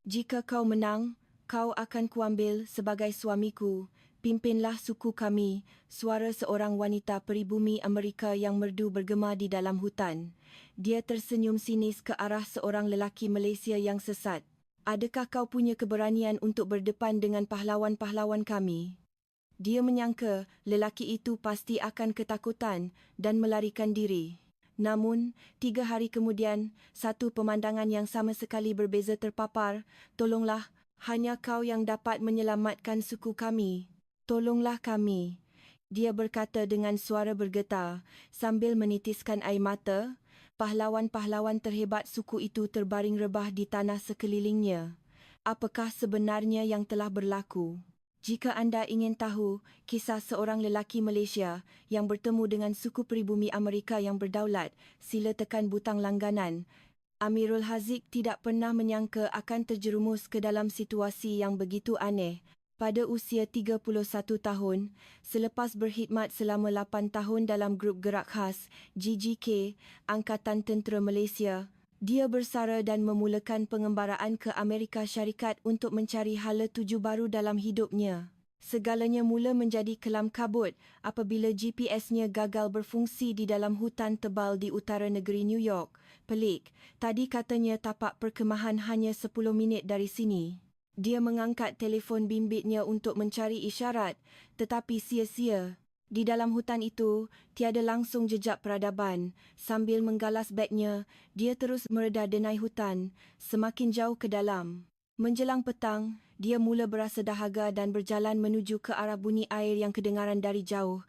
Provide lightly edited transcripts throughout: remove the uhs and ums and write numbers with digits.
Jika kau menang, kau akan kuambil sebagai suamiku. Pimpinlah suku kami, suara seorang wanita peribumi Amerika yang merdu bergema di dalam hutan. Dia tersenyum sinis ke arah seorang lelaki Malaysia yang sesat. Adakah kau punya keberanian untuk berdepan dengan pahlawan-pahlawan kami? Dia menyangka lelaki itu pasti akan ketakutan dan melarikan diri. Namun, 3 hari kemudian, satu pemandangan yang sama sekali berbeza terpapar. Tolonglah, hanya kau yang dapat menyelamatkan suku kami. Tolonglah kami. Dia berkata dengan suara bergetar sambil menitiskan air mata. Pahlawan-pahlawan terhebat suku itu terbaring rebah di tanah sekelilingnya. Apakah sebenarnya yang telah berlaku? Jika anda ingin tahu kisah seorang lelaki Malaysia yang bertemu dengan suku pribumi Amerika yang berdaulat, sila tekan butang langganan. Amirul Haziq tidak pernah menyangka akan terjerumus ke dalam situasi yang begitu aneh. Pada usia 31 tahun, selepas berkhidmat selama 8 tahun dalam grup gerak khas GGK, Angkatan Tentera Malaysia, dia bersara dan memulakan pengembaraan ke Amerika Syarikat untuk mencari hala tuju baru dalam hidupnya. Segalanya mula menjadi kelam kabut apabila GPS-nya gagal berfungsi di dalam hutan tebal di utara negeri New York. Pelik, tadi katanya tapak perkemahan hanya 10 minit dari sini. Dia mengangkat telefon bimbitnya untuk mencari isyarat, tetapi sia-sia. Di dalam hutan itu, tiada langsung jejak peradaban. Sambil menggalas bagnya, dia terus mereda denai hutan, semakin jauh ke dalam. Menjelang petang, dia mula berasa dahaga dan berjalan menuju ke arah bunyi air yang kedengaran dari jauh.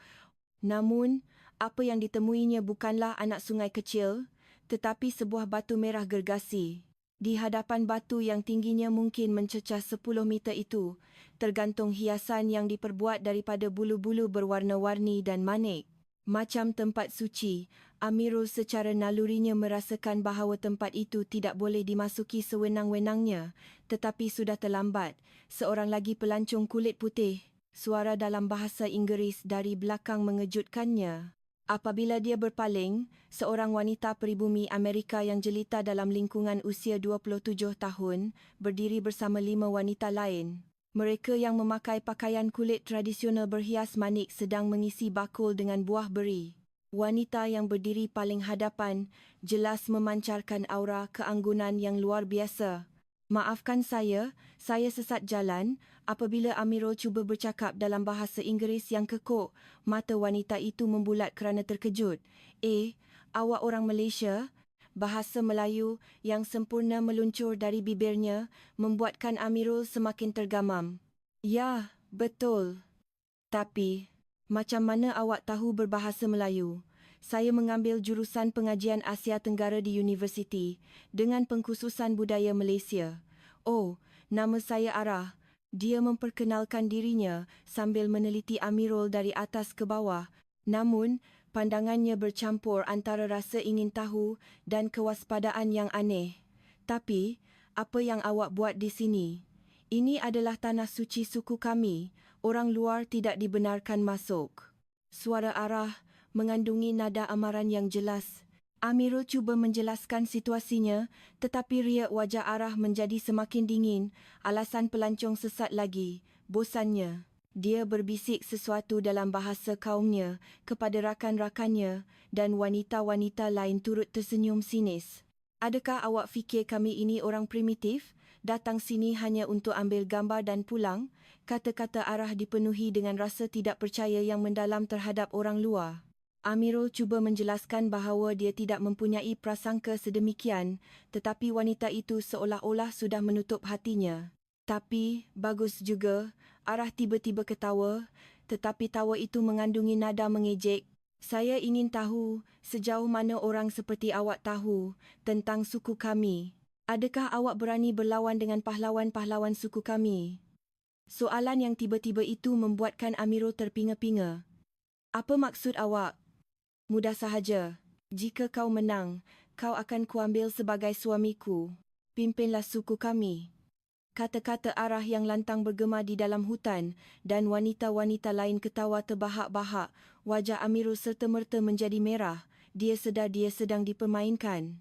Namun, apa yang ditemuinya bukanlah anak sungai kecil, tetapi sebuah batu merah gergasi. Di hadapan batu yang tingginya mungkin mencecah 10 meter itu, tergantung hiasan yang diperbuat daripada bulu-bulu berwarna-warni dan manik. Macam tempat suci, Amirul secara nalurinya merasakan bahawa tempat itu tidak boleh dimasuki sewenang-wenangnya, tetapi sudah terlambat. Seorang lagi pelancong kulit putih, suara dalam bahasa Inggeris dari belakang mengejutkannya. Apabila dia berpaling, seorang wanita peribumi Amerika yang jelita dalam lingkungan usia 27 tahun berdiri bersama 5 wanita lain. Mereka yang memakai pakaian kulit tradisional berhias manik sedang mengisi bakul dengan buah beri. Wanita yang berdiri paling hadapan jelas memancarkan aura keanggunan yang luar biasa. Maafkan saya sesat jalan. Apabila Amirul cuba bercakap dalam bahasa Inggeris yang kekok, mata wanita itu membulat kerana terkejut. Awak orang Malaysia? Bahasa Melayu yang sempurna meluncur dari bibirnya membuatkan Amirul semakin tergamam. Ya, betul. Tapi, macam mana awak tahu berbahasa Melayu? Saya mengambil jurusan pengajian Asia Tenggara di universiti dengan pengkhususan budaya Malaysia. Oh, nama saya Arah. Dia memperkenalkan dirinya sambil meneliti Amirul dari atas ke bawah. Namun, pandangannya bercampur antara rasa ingin tahu dan kewaspadaan yang aneh. Tapi, apa yang awak buat di sini? Ini adalah tanah suci suku kami. Orang luar tidak dibenarkan masuk. Suara Arah mengandungi nada amaran yang jelas. Amirul cuba menjelaskan situasinya, tetapi riak wajah Arah menjadi semakin dingin. Alasan pelancong sesat lagi, bosannya. Dia berbisik sesuatu dalam bahasa kaumnya kepada rakan-rakannya dan wanita-wanita lain turut tersenyum sinis. Adakah awak fikir kami ini orang primitif? Datang sini hanya untuk ambil gambar dan pulang? Kata-kata Arah dipenuhi dengan rasa tidak percaya yang mendalam terhadap orang luar. Amirul cuba menjelaskan bahawa dia tidak mempunyai prasangka sedemikian, tetapi wanita itu seolah-olah sudah menutup hatinya. Tapi, bagus juga, Arah tiba-tiba ketawa, tetapi tawa itu mengandungi nada mengejek. Saya ingin tahu sejauh mana orang seperti awak tahu tentang suku kami. Adakah awak berani berlawan dengan pahlawan-pahlawan suku kami? Soalan yang tiba-tiba itu membuatkan Amirul terpinga-pinga. Apa maksud awak? Mudah sahaja. Jika kau menang, kau akan kuambil sebagai suamiku. Pimpinlah suku kami. Kata-kata Arah yang lantang bergema di dalam hutan dan wanita-wanita lain ketawa terbahak-bahak. Wajah Amirul serta-merta menjadi merah. Dia sedar dia sedang dipermainkan.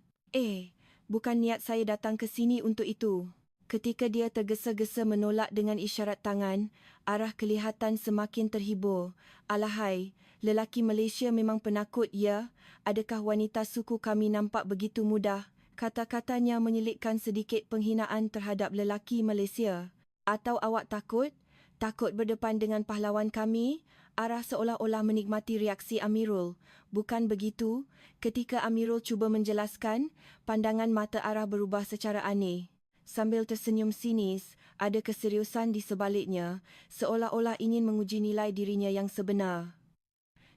Bukan niat saya datang ke sini untuk itu. Ketika dia tergesa-gesa menolak dengan isyarat tangan, Arah kelihatan semakin terhibur. Alahai, lelaki Malaysia memang penakut, ya? Adakah wanita suku kami nampak begitu mudah? Kata-katanya menyelipkan sedikit penghinaan terhadap lelaki Malaysia. Atau awak takut? Takut berdepan dengan pahlawan kami? Arah seolah-olah menikmati reaksi Amirul. Bukan begitu? Ketika Amirul cuba menjelaskan, pandangan mata Arah berubah secara aneh. Sambil tersenyum sinis, ada keseriusan di sebaliknya, seolah-olah ingin menguji nilai dirinya yang sebenar.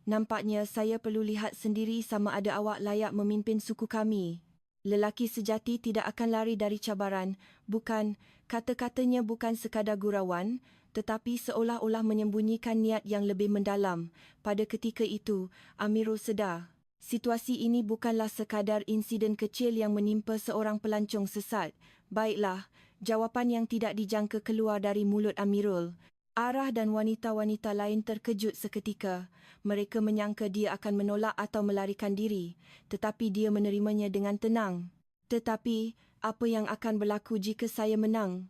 Nampaknya saya perlu lihat sendiri sama ada awak layak memimpin suku kami. Lelaki sejati tidak akan lari dari cabaran. Bukan, kata-katanya bukan sekadar gurauan, tetapi seolah-olah menyembunyikan niat yang lebih mendalam. Pada ketika itu, Amirul sedar. Situasi ini bukanlah sekadar insiden kecil yang menimpa seorang pelancong sesat. Baiklah, jawapan yang tidak dijangka keluar dari mulut Amirul. Arah dan wanita-wanita lain terkejut seketika. Mereka menyangka dia akan menolak atau melarikan diri, tetapi dia menerimanya dengan tenang. Tetapi, apa yang akan berlaku jika saya menang?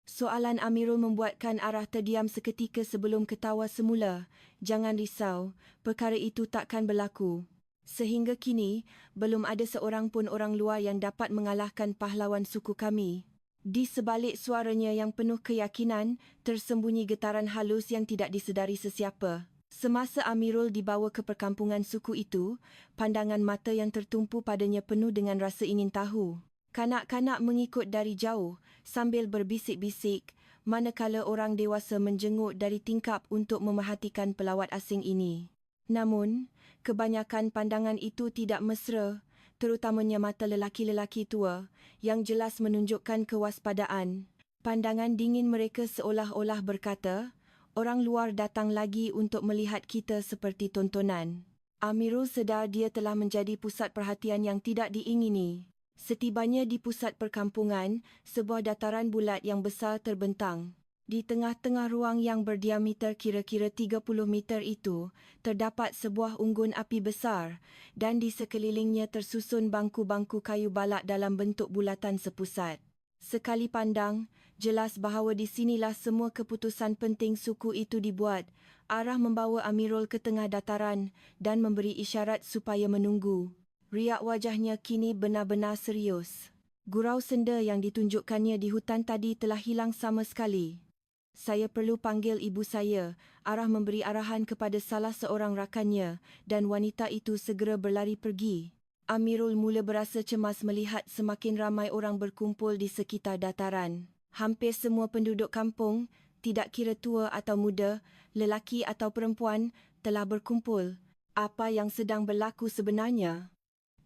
Soalan Amirul membuatkan Arah terdiam seketika sebelum ketawa semula. Jangan risau, perkara itu takkan berlaku. Sehingga kini, belum ada seorang pun orang luar yang dapat mengalahkan pahlawan suku kami. Di sebalik suaranya yang penuh keyakinan, tersembunyi getaran halus yang tidak disedari sesiapa. Semasa Amirul dibawa ke perkampungan suku itu, pandangan mata yang tertumpu padanya penuh dengan rasa ingin tahu. Kanak-kanak mengikut dari jauh, sambil berbisik-bisik, manakala orang dewasa menjenguk dari tingkap untuk memerhatikan pelawat asing ini. Namun, kebanyakan pandangan itu tidak mesra, terutamanya mata lelaki-lelaki tua, yang jelas menunjukkan kewaspadaan. Pandangan dingin mereka seolah-olah berkata, orang luar datang lagi untuk melihat kita seperti tontonan. Amirul sedar dia telah menjadi pusat perhatian yang tidak diingini. Setibanya di pusat perkampungan, sebuah dataran bulat yang besar terbentang. Di tengah-tengah ruang yang berdiameter kira-kira 30 meter itu, terdapat sebuah unggun api besar dan di sekelilingnya tersusun bangku-bangku kayu balak dalam bentuk bulatan sepusat. Sekali pandang, jelas bahawa di sinilah semua keputusan penting suku itu dibuat. Arah membawa Amirul ke tengah dataran dan memberi isyarat supaya menunggu. Riak wajahnya kini benar-benar serius. Gurau senda yang ditunjukkannya di hutan tadi telah hilang sama sekali. Saya perlu panggil ibu saya. Arah memberi arahan kepada salah seorang rakannya dan wanita itu segera berlari pergi. Amirul mula berasa cemas melihat semakin ramai orang berkumpul di sekitar dataran. Hampir semua penduduk kampung, tidak kira tua atau muda, lelaki atau perempuan, telah berkumpul. Apa yang sedang berlaku sebenarnya?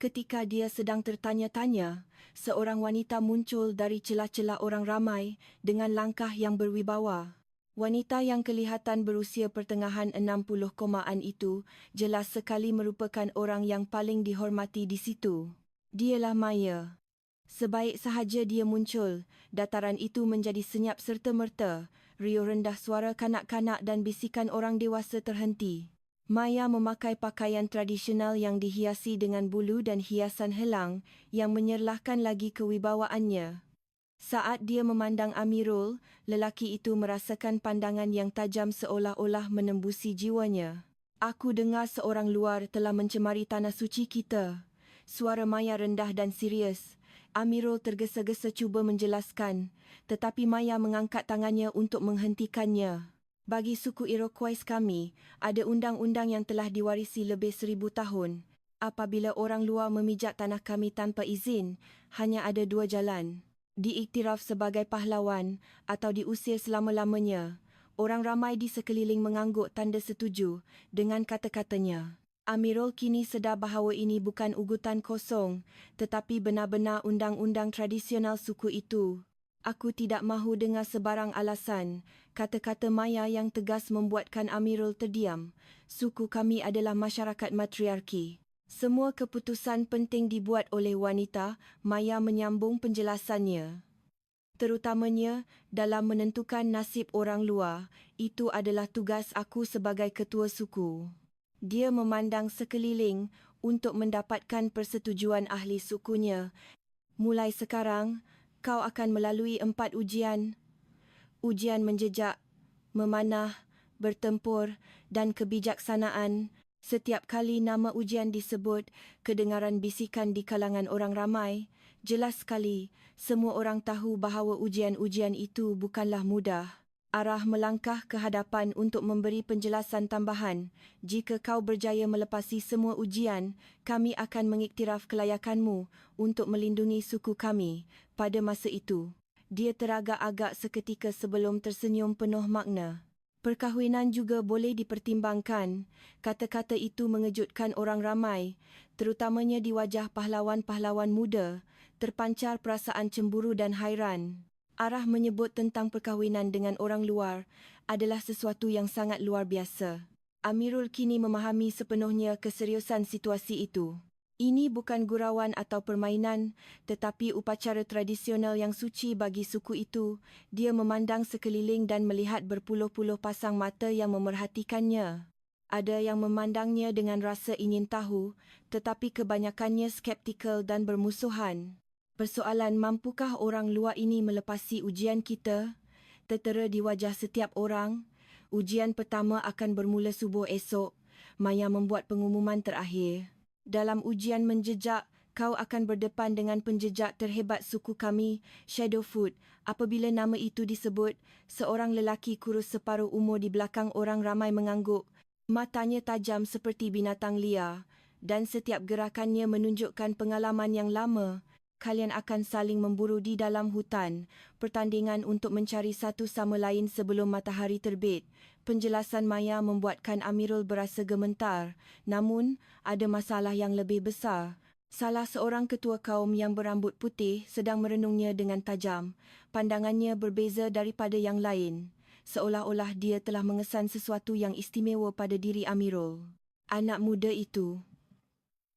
Ketika dia sedang tertanya-tanya, seorang wanita muncul dari celah-celah orang ramai dengan langkah yang berwibawa. Wanita yang kelihatan berusia pertengahan 60-an itu jelas sekali merupakan orang yang paling dihormati di situ. Dialah Maya. Sebaik sahaja dia muncul, dataran itu menjadi senyap serta-merta. Riuh rendah suara kanak-kanak dan bisikan orang dewasa terhenti. Maya memakai pakaian tradisional yang dihiasi dengan bulu dan hiasan helang yang menyerlahkan lagi kewibawaannya. Saat dia memandang Amirul, lelaki itu merasakan pandangan yang tajam seolah-olah menembusi jiwanya. Aku dengar seorang luar telah mencemari tanah suci kita. Suara Maya rendah dan serius. Amirul tergesa-gesa cuba menjelaskan, tetapi Maya mengangkat tangannya untuk menghentikannya. Bagi suku Iroquois kami, ada undang-undang yang telah diwarisi lebih 1000 tahun. Apabila orang luar memijak tanah kami tanpa izin, hanya ada 2 jalan. Diiktiraf sebagai pahlawan atau diusir selama-lamanya. Orang ramai di sekeliling mengangguk tanda setuju dengan kata-katanya. Amirul kini sedar bahawa ini bukan ugutan kosong, tetapi benar-benar undang-undang tradisional suku itu. Aku tidak mahu dengar sebarang alasan. Kata-kata Maya yang tegas membuatkan Amirul terdiam. Suku kami adalah masyarakat matriarki. Semua keputusan penting dibuat oleh wanita, Maya menyambung penjelasannya. Terutamanya dalam menentukan nasib orang luar, itu adalah tugas aku sebagai ketua suku. Dia memandang sekeliling untuk mendapatkan persetujuan ahli sukunya. Mulai sekarang, Kau akan melalui 4 ujian. Ujian menjejak, memanah, bertempur dan kebijaksanaan. Setiap kali nama ujian disebut, kedengaran bisikan di kalangan orang ramai. Jelas sekali, semua orang tahu bahawa ujian-ujian itu bukanlah mudah. Arah melangkah ke hadapan untuk memberi penjelasan tambahan. Jika kau berjaya melepasi semua ujian, kami akan mengiktiraf kelayakanmu untuk melindungi suku kami. Pada masa itu, dia teragak-agak seketika sebelum tersenyum penuh makna. Perkahwinan juga boleh dipertimbangkan. Kata-kata itu mengejutkan orang ramai, terutamanya di wajah pahlawan-pahlawan muda. Terpancar perasaan cemburu dan hairan. Arah menyebut tentang perkahwinan dengan orang luar adalah sesuatu yang sangat luar biasa. Amirul kini memahami sepenuhnya keseriusan situasi itu. Ini bukan gurauan atau permainan, tetapi upacara tradisional yang suci bagi suku itu. Dia memandang sekeliling dan melihat berpuluh-puluh pasang mata yang memerhatikannya. Ada yang memandangnya dengan rasa ingin tahu, tetapi kebanyakannya skeptikal dan bermusuhan. Persoalan, mampukah orang luar ini melepasi ujian kita? Tertera di wajah setiap orang. Ujian pertama akan bermula subuh esok. Maya membuat pengumuman terakhir. Dalam ujian menjejak, kau akan berdepan dengan penjejak terhebat suku kami, Shadowfoot. Apabila nama itu disebut, seorang lelaki kurus separuh umur di belakang orang ramai mengangguk. Matanya tajam seperti binatang liar, dan setiap gerakannya menunjukkan pengalaman yang lama. Kalian akan saling memburu di dalam hutan, pertandingan untuk mencari satu sama lain sebelum matahari terbit. Penjelasan Maya membuatkan Amirul berasa gemetar. Namun, ada masalah yang lebih besar. Salah seorang ketua kaum yang berambut putih sedang merenungnya dengan tajam. Pandangannya berbeza daripada yang lain. Seolah-olah dia telah mengesan sesuatu yang istimewa pada diri Amirul. Anak muda itu.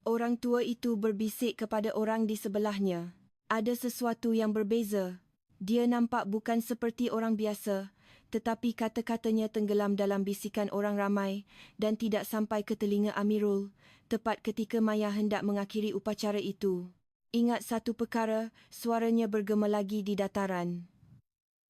Orang tua itu berbisik kepada orang di sebelahnya. Ada sesuatu yang berbeza. Dia nampak bukan seperti orang biasa, tetapi kata-katanya tenggelam dalam bisikan orang ramai dan tidak sampai ke telinga Amirul, tepat ketika Maya hendak mengakhiri upacara itu. Ingat satu perkara, suaranya bergema lagi di dataran.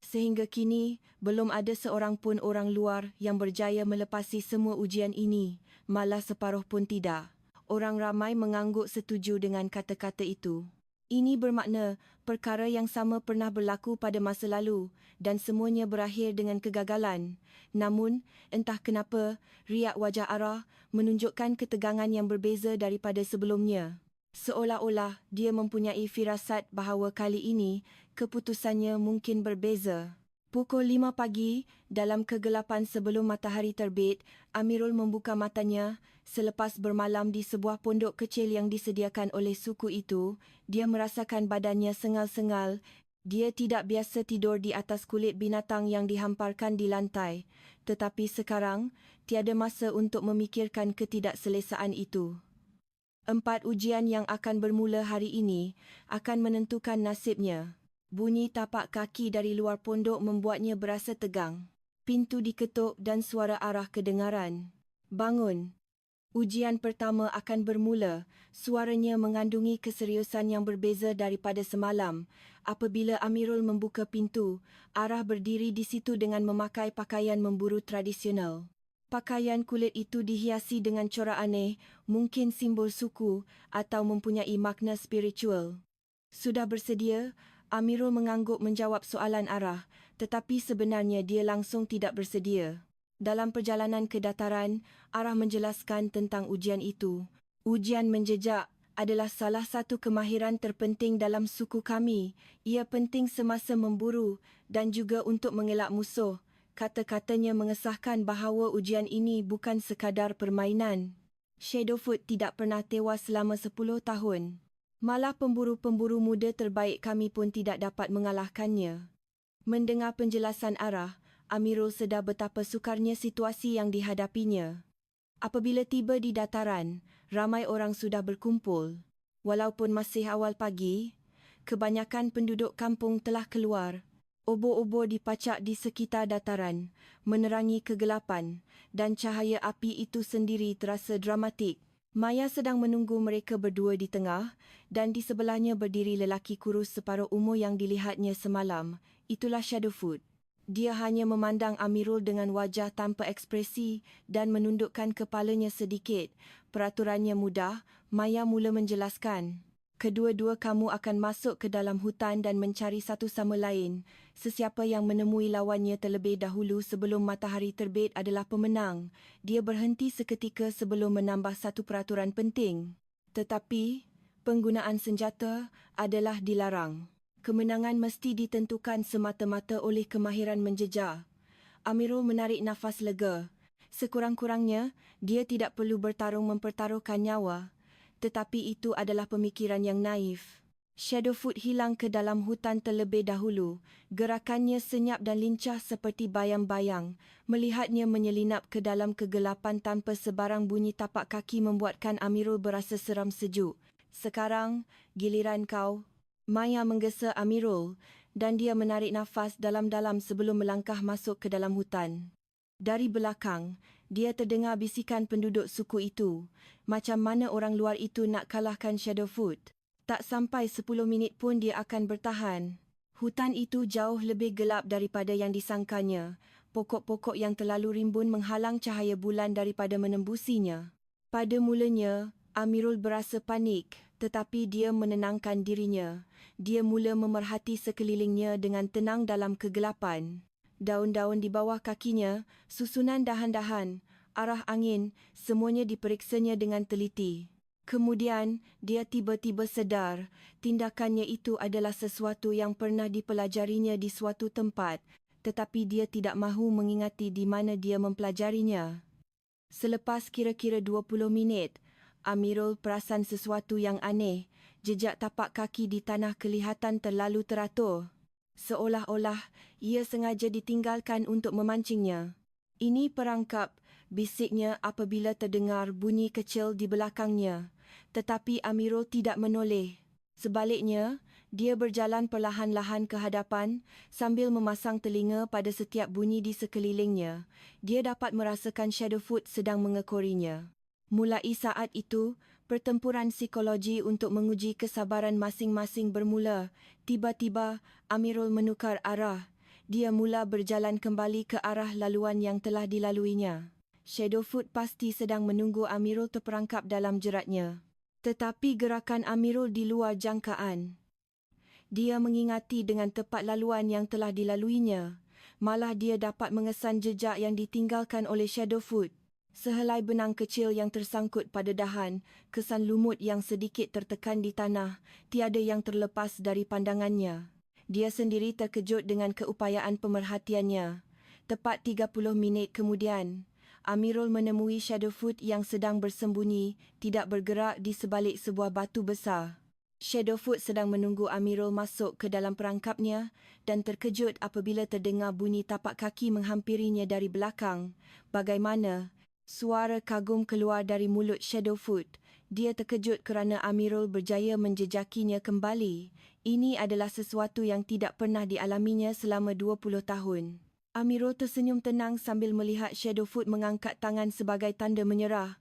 Sehingga kini, belum ada seorang pun orang luar yang berjaya melepasi semua ujian ini, malah separuh pun tidak. Orang ramai mengangguk setuju dengan kata-kata itu. Ini bermakna perkara yang sama pernah berlaku pada masa lalu dan semuanya berakhir dengan kegagalan. Namun, entah kenapa, riak wajah Arah menunjukkan ketegangan yang berbeza daripada sebelumnya. Seolah-olah dia mempunyai firasat bahawa kali ini keputusannya mungkin berbeza. Pukul 5 pagi, dalam kegelapan sebelum matahari terbit, Amirul membuka matanya. Selepas bermalam di sebuah pondok kecil yang disediakan oleh suku itu, dia merasakan badannya sengal-sengal. Dia tidak biasa tidur di atas kulit binatang yang dihamparkan di lantai. Tetapi sekarang, tiada masa untuk memikirkan ketidakselesaan itu. 4 ujian yang akan bermula hari ini akan menentukan nasibnya. Bunyi tapak kaki dari luar pondok membuatnya berasa tegang. Pintu diketuk dan suara Arah kedengaran. Bangun. Ujian pertama akan bermula. Suaranya mengandungi keseriusan yang berbeza daripada semalam. Apabila Amirul membuka pintu, Arah berdiri di situ dengan memakai pakaian memburu tradisional. Pakaian kulit itu dihiasi dengan corak aneh, mungkin simbol suku atau mempunyai makna spiritual. Sudah bersedia? Amirul mengangguk menjawab soalan Arah, tetapi sebenarnya dia langsung tidak bersedia. Dalam perjalanan ke dataran, Arah menjelaskan tentang ujian itu. Ujian menjejak adalah salah satu kemahiran terpenting dalam suku kami. Ia penting semasa memburu dan juga untuk mengelak musuh. Kata-katanya mengesahkan bahawa ujian ini bukan sekadar permainan. Shadowfoot tidak pernah tewas selama 10 tahun. Malah pemburu-pemburu muda terbaik kami pun tidak dapat mengalahkannya. Mendengar penjelasan Arah, Amirul sedar betapa sukarnya situasi yang dihadapinya. Apabila tiba di dataran, ramai orang sudah berkumpul. Walaupun masih awal pagi, kebanyakan penduduk kampung telah keluar. Obor-obor dipacak di sekitar dataran, menerangi kegelapan, dan cahaya api itu sendiri terasa dramatik. Maya sedang menunggu mereka berdua di tengah dan di sebelahnya berdiri lelaki kurus separuh umur yang dilihatnya semalam. Itulah Shadowfoot. Dia hanya memandang Amirul dengan wajah tanpa ekspresi dan menundukkan kepalanya sedikit. Peraturannya mudah, Maya mula menjelaskan. Kedua-dua kamu akan masuk ke dalam hutan dan mencari satu sama lain. Sesiapa yang menemui lawannya terlebih dahulu sebelum matahari terbit adalah pemenang. Dia berhenti seketika sebelum menambah satu peraturan penting. Tetapi, penggunaan senjata adalah dilarang. Kemenangan mesti ditentukan semata-mata oleh kemahiran menjejar. Amirul menarik nafas lega. Sekurang-kurangnya, dia tidak perlu bertarung mempertaruhkan nyawa. Tetapi itu adalah pemikiran yang naif. Shadowfoot hilang ke dalam hutan terlebih dahulu. Gerakannya senyap dan lincah seperti bayang-bayang. Melihatnya menyelinap ke dalam kegelapan tanpa sebarang bunyi tapak kaki membuatkan Amirul berasa seram sejuk. Sekarang, giliran kau. Maya menggesa Amirul dan dia menarik nafas dalam-dalam sebelum melangkah masuk ke dalam hutan. Dari belakang, dia terdengar bisikan penduduk suku itu. Macam mana orang luar itu nak kalahkan Shadowfoot? Tak sampai 10 minit pun dia akan bertahan. Hutan itu jauh lebih gelap daripada yang disangkanya. Pokok-pokok yang terlalu rimbun menghalang cahaya bulan daripada menembusinya. Pada mulanya, Amirul berasa panik, tetapi dia menenangkan dirinya. Dia mula memerhati sekelilingnya dengan tenang dalam kegelapan. Daun-daun di bawah kakinya, susunan dahan-dahan, arah angin, semuanya diperiksanya dengan teliti. Kemudian, dia tiba-tiba sedar, tindakannya itu adalah sesuatu yang pernah dipelajarinya di suatu tempat, tetapi dia tidak mahu mengingati di mana dia mempelajarinya. Selepas kira-kira 20 minit, Amirul perasan sesuatu yang aneh. Jejak tapak kaki di tanah kelihatan terlalu teratur. Seolah-olah ia sengaja ditinggalkan untuk memancingnya. Ini perangkap, bisiknya apabila terdengar bunyi kecil di belakangnya. Tetapi Amirul tidak menoleh. Sebaliknya, dia berjalan perlahan-lahan ke hadapan sambil memasang telinga pada setiap bunyi di sekelilingnya. Dia dapat merasakan Shadowfoot sedang mengekorinya. Mulai saat itu, pertempuran psikologi untuk menguji kesabaran masing-masing bermula. Tiba-tiba, Amirul menukar arah. Dia mula berjalan kembali ke arah laluan yang telah dilaluinya. Shadowfoot pasti sedang menunggu Amirul terperangkap dalam jeratnya. Tetapi gerakan Amirul di luar jangkaan. Dia mengingati dengan tepat laluan yang telah dilaluinya. Malah dia dapat mengesan jejak yang ditinggalkan oleh Shadowfoot. Sehelai benang kecil yang tersangkut pada dahan, kesan lumut yang sedikit tertekan di tanah, tiada yang terlepas dari pandangannya. Dia sendiri terkejut dengan keupayaan pemerhatiannya. Tepat 30 minit kemudian, Amirul menemui Shadowfoot yang sedang bersembunyi, tidak bergerak di sebalik sebuah batu besar. Shadowfoot sedang menunggu Amirul masuk ke dalam perangkapnya dan terkejut apabila terdengar bunyi tapak kaki menghampirinya dari belakang. Bagaimana? Suara kagum keluar dari mulut Shadowfoot. Dia terkejut kerana Amirul berjaya menjejakinya kembali. Ini adalah sesuatu yang tidak pernah dialaminya selama 20 tahun. Amirul tersenyum tenang sambil melihat Shadowfoot mengangkat tangan sebagai tanda menyerah.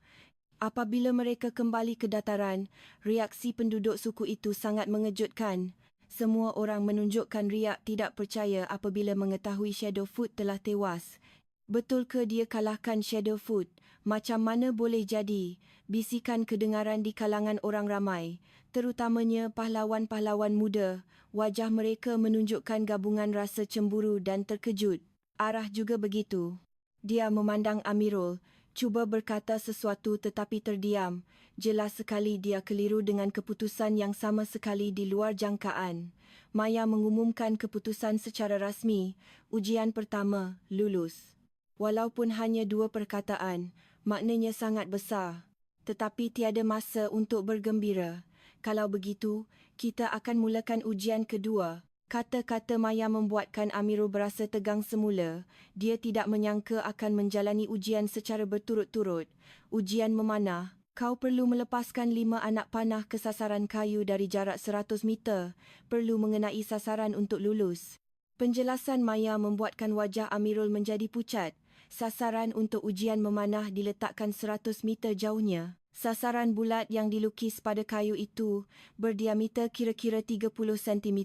Apabila mereka kembali ke dataran, reaksi penduduk suku itu sangat mengejutkan. Semua orang menunjukkan riak tidak percaya apabila mengetahui Shadowfoot telah tewas. Betul ke dia kalahkan Shadowfoot? Macam mana boleh jadi? Bisikan kedengaran di kalangan orang ramai, terutamanya pahlawan-pahlawan muda. Wajah mereka menunjukkan gabungan rasa cemburu dan terkejut. Arah juga begitu. Dia memandang Amirul, cuba berkata sesuatu tetapi terdiam. Jelas sekali dia keliru dengan keputusan yang sama sekali di luar jangkaan. Maya mengumumkan keputusan secara rasmi. Ujian pertama, lulus. Walaupun hanya 2 perkataan, maknanya sangat besar. Tetapi tiada masa untuk bergembira. Kalau begitu, kita akan mulakan ujian kedua. Kata-kata Maya membuatkan Amirul berasa tegang semula. Dia tidak menyangka akan menjalani ujian secara berturut-turut. Ujian memanah. Kau perlu melepaskan 5 anak panah ke sasaran kayu dari jarak 100 meter. Perlu mengenai sasaran untuk lulus. Penjelasan Maya membuatkan wajah Amirul menjadi pucat. Sasaran untuk ujian memanah diletakkan 100 meter jauhnya. Sasaran bulat yang dilukis pada kayu itu berdiameter kira-kira 30 cm.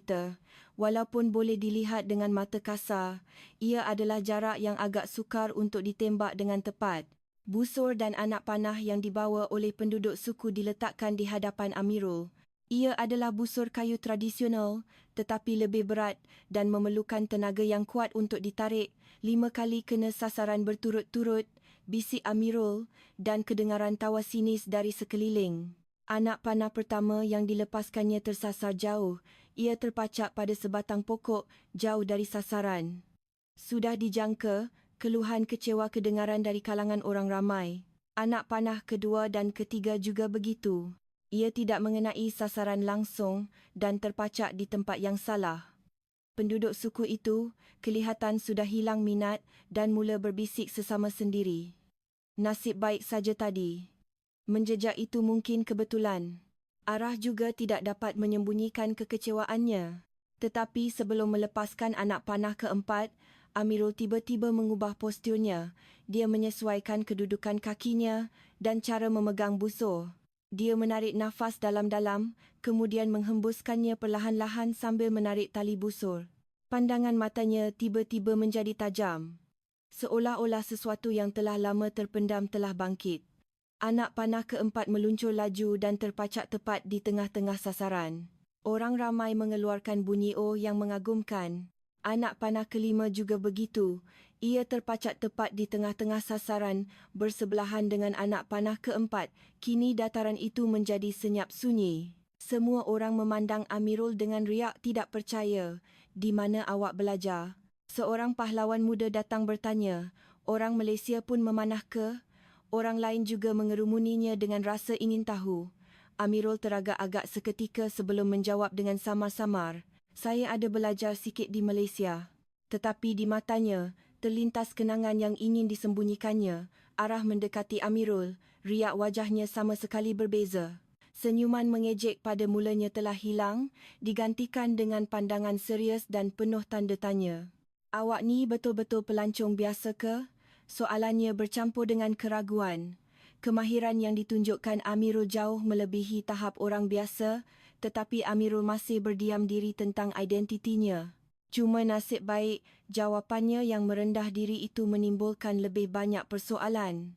Walaupun boleh dilihat dengan mata kasar, ia adalah jarak yang agak sukar untuk ditembak dengan tepat. Busur dan anak panah yang dibawa oleh penduduk suku diletakkan di hadapan Amirul. Ia adalah busur kayu tradisional tetapi lebih berat dan memerlukan tenaga yang kuat untuk ditarik. 5 kali kena sasaran berturut-turut, bisik Amirul dan kedengaran tawa sinis dari sekeliling. Anak panah pertama yang dilepaskannya tersasar jauh. Ia terpacak pada sebatang pokok jauh dari sasaran. Sudah dijangka, keluhan kecewa kedengaran dari kalangan orang ramai. Anak panah kedua dan ketiga juga begitu. Ia tidak mengenai sasaran langsung dan terpacak di tempat yang salah. Penduduk suku itu kelihatan sudah hilang minat dan mula berbisik sesama sendiri. Nasib baik saja tadi. Menjejak itu mungkin kebetulan. Arah juga tidak dapat menyembunyikan kekecewaannya. Tetapi sebelum melepaskan anak panah keempat, Amirul tiba-tiba mengubah posturnya. Dia menyesuaikan kedudukan kakinya dan cara memegang busur. Dia menarik nafas dalam-dalam, kemudian menghembuskannya perlahan-lahan sambil menarik tali busur. Pandangan matanya tiba-tiba menjadi tajam. Seolah-olah sesuatu yang telah lama terpendam telah bangkit. Anak panah keempat meluncur laju dan terpacak tepat di tengah-tengah sasaran. Orang ramai mengeluarkan bunyi "oh" yang mengagumkan. Anak panah kelima juga begitu. Ia terpacak tepat di tengah-tengah sasaran bersebelahan dengan anak panah keempat. Kini dataran itu menjadi senyap sunyi. Semua orang memandang Amirul dengan riak tidak percaya. "Di mana awak belajar?" Seorang pahlawan muda datang bertanya. "Orang Malaysia pun memanah ke?" Orang lain juga mengerumuninya dengan rasa ingin tahu. Amirul teragak-agak seketika sebelum menjawab dengan samar-samar. "Saya ada belajar sikit di Malaysia." Tetapi di matanya terlintas kenangan yang ingin disembunyikannya. Arah mendekati Amirul, riak wajahnya sama sekali berbeza. Senyuman mengejek pada mulanya telah hilang, digantikan dengan pandangan serius dan penuh tanda tanya. "Awak ni betul-betul pelancong biasa ke?" Soalannya bercampur dengan keraguan. Kemahiran yang ditunjukkan Amirul jauh melebihi tahap orang biasa, tetapi Amirul masih berdiam diri tentang identitinya. Cuma nasib baik, jawapannya yang merendah diri itu menimbulkan lebih banyak persoalan.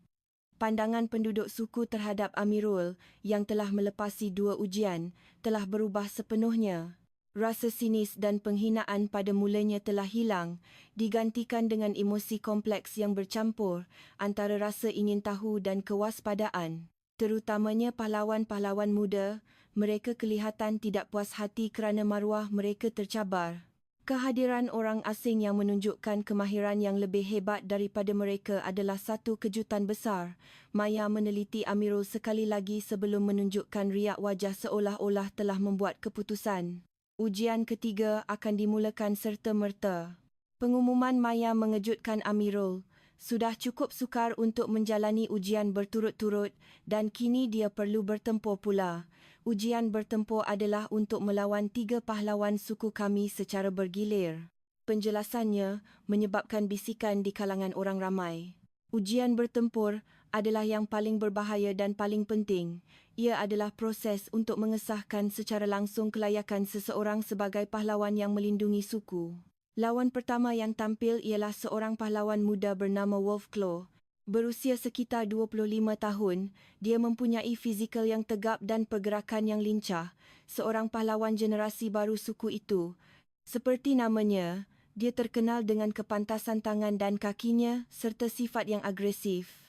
Pandangan penduduk suku terhadap Amirul, yang telah melepasi 2 ujian, telah berubah sepenuhnya. Rasa sinis dan penghinaan pada mulanya telah hilang, digantikan dengan emosi kompleks yang bercampur antara rasa ingin tahu dan kewaspadaan. Terutamanya pahlawan-pahlawan muda, mereka kelihatan tidak puas hati kerana maruah mereka tercabar. Kehadiran orang asing yang menunjukkan kemahiran yang lebih hebat daripada mereka adalah satu kejutan besar. Maya meneliti Amirul sekali lagi sebelum menunjukkan riak wajah seolah-olah telah membuat keputusan. Ujian ketiga akan dimulakan serta-merta. Pengumuman Maya mengejutkan Amirul. Sudah cukup sukar untuk menjalani ujian berturut-turut dan kini dia perlu bertempur pula. Ujian bertempur adalah untuk melawan 3 pahlawan suku kami secara bergilir. Penjelasannya menyebabkan bisikan di kalangan orang ramai. Ujian bertempur adalah yang paling berbahaya dan paling penting. Ia adalah proses untuk mengesahkan secara langsung kelayakan seseorang sebagai pahlawan yang melindungi suku. Lawan pertama yang tampil ialah seorang pahlawan muda bernama Wolfclaw. Berusia sekitar 25 tahun, dia mempunyai fizikal yang tegap dan pergerakan yang lincah. Seorang pahlawan generasi baru suku itu. Seperti namanya, dia terkenal dengan kepantasan tangan dan kakinya serta sifat yang agresif.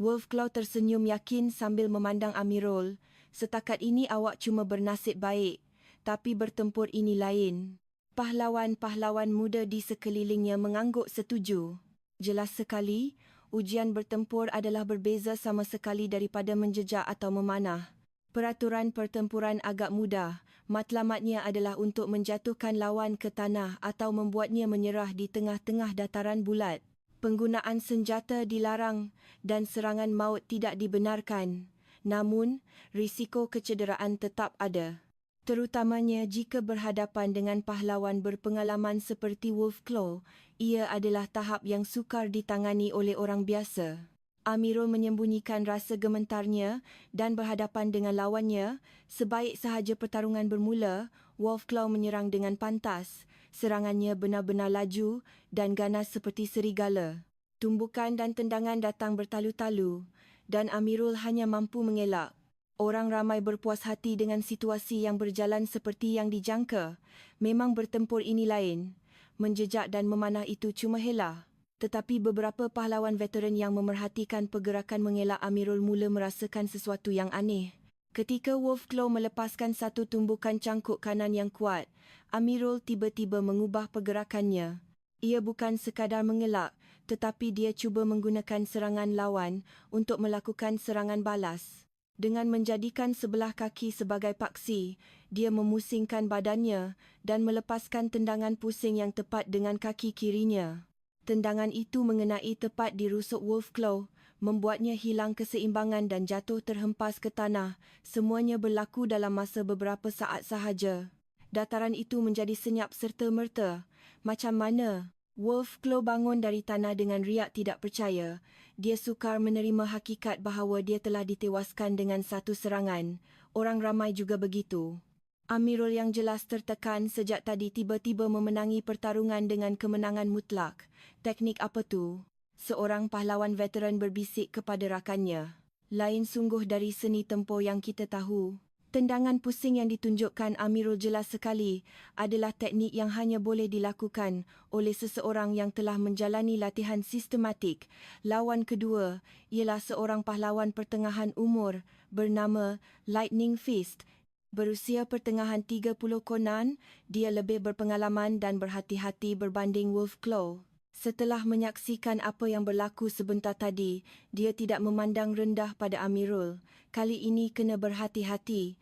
Wolfclaw tersenyum yakin sambil memandang Amirul. "Setakat ini awak cuma bernasib baik, tapi bertempur ini lain." Pahlawan-pahlawan muda di sekelilingnya mengangguk setuju. Jelas sekali, ujian bertempur adalah berbeza sama sekali daripada menjejak atau memanah. Peraturan pertempuran agak mudah. Matlamatnya adalah untuk menjatuhkan lawan ke tanah atau membuatnya menyerah di tengah-tengah dataran bulat. Penggunaan senjata dilarang dan serangan maut tidak dibenarkan. Namun, risiko kecederaan tetap ada. Terutamanya jika berhadapan dengan pahlawan berpengalaman seperti Wolfclaw, ia adalah tahap yang sukar ditangani oleh orang biasa. Amirul menyembunyikan rasa gemetarnya dan berhadapan dengan lawannya. Sebaik sahaja pertarungan bermula, Wolfclaw menyerang dengan pantas. Serangannya benar-benar laju dan ganas seperti serigala. Tumbukan dan tendangan datang bertalu-talu dan Amirul hanya mampu mengelak. Orang ramai berpuas hati dengan situasi yang berjalan seperti yang dijangka. Memang bertempur ini lain. Menjejak dan memanah itu cuma helah. Tetapi beberapa pahlawan veteran yang memerhatikan pergerakan mengelak Amirul mula merasakan sesuatu yang aneh. Ketika Wolfclaw melepaskan satu tumbukan cangkuk kanan yang kuat, Amirul tiba-tiba mengubah pergerakannya. Ia bukan sekadar mengelak, tetapi dia cuba menggunakan serangan lawan untuk melakukan serangan balas. Dengan menjadikan sebelah kaki sebagai paksi, dia memusingkan badannya dan melepaskan tendangan pusing yang tepat dengan kaki kirinya. Tendangan itu mengenai tepat di rusuk Wolfclaw, membuatnya hilang keseimbangan dan jatuh terhempas ke tanah. Semuanya berlaku dalam masa beberapa saat sahaja. Dataran itu menjadi senyap serta-merta. Macam mana? Wolfclaw bangun dari tanah dengan riak tidak percaya. Dia sukar menerima hakikat bahawa dia telah ditewaskan dengan satu serangan. Orang ramai juga begitu. Amirul yang jelas tertekan sejak tadi tiba-tiba memenangi pertarungan dengan kemenangan mutlak. Teknik apa tu? Seorang pahlawan veteran berbisik kepada rakannya. Lain sungguh dari seni tempur yang kita tahu. Tendangan pusing yang ditunjukkan Amirul jelas sekali adalah teknik yang hanya boleh dilakukan oleh seseorang yang telah menjalani latihan sistematik. Lawan kedua ialah seorang pahlawan pertengahan umur bernama Lightning Fist. Berusia pertengahan 30 konan, dia lebih berpengalaman dan berhati-hati berbanding Wolfclaw. Setelah menyaksikan apa yang berlaku sebentar tadi, dia tidak memandang rendah pada Amirul. Kali ini kena berhati-hati.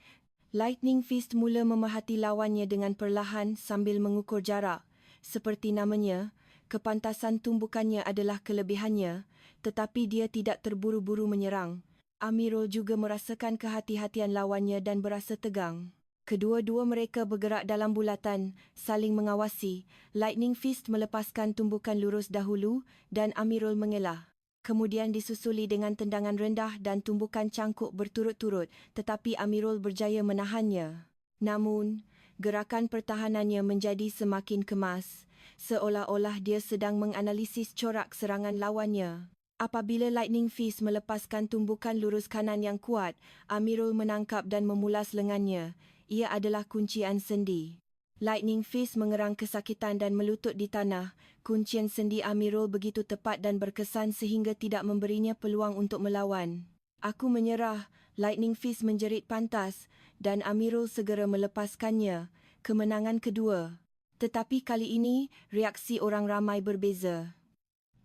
Lightning Fist mula memerhati lawannya dengan perlahan sambil mengukur jarak. Seperti namanya, kepantasan tumbukannya adalah kelebihannya, tetapi dia tidak terburu-buru menyerang. Amirul juga merasakan kehati-hatian lawannya dan berasa tegang. Kedua-dua mereka bergerak dalam bulatan, saling mengawasi. Lightning Fist melepaskan tumbukan lurus dahulu dan Amirul mengelah. Kemudian disusuli dengan tendangan rendah dan tumbukan cangkuk berturut-turut, tetapi Amirul berjaya menahannya. Namun, gerakan pertahanannya menjadi semakin kemas, seolah-olah dia sedang menganalisis corak serangan lawannya. Apabila Lightning Fist melepaskan tumbukan lurus kanan yang kuat, Amirul menangkap dan memulas lengannya. Ia adalah kuncian sendi. Lightning Fist mengerang kesakitan dan melutut di tanah. Kuncian sendi Amirul begitu tepat dan berkesan sehingga tidak memberinya peluang untuk melawan. Aku menyerah, Lightning Fist menjerit pantas dan Amirul segera melepaskannya. Kemenangan kedua. Tetapi kali ini, reaksi orang ramai berbeza.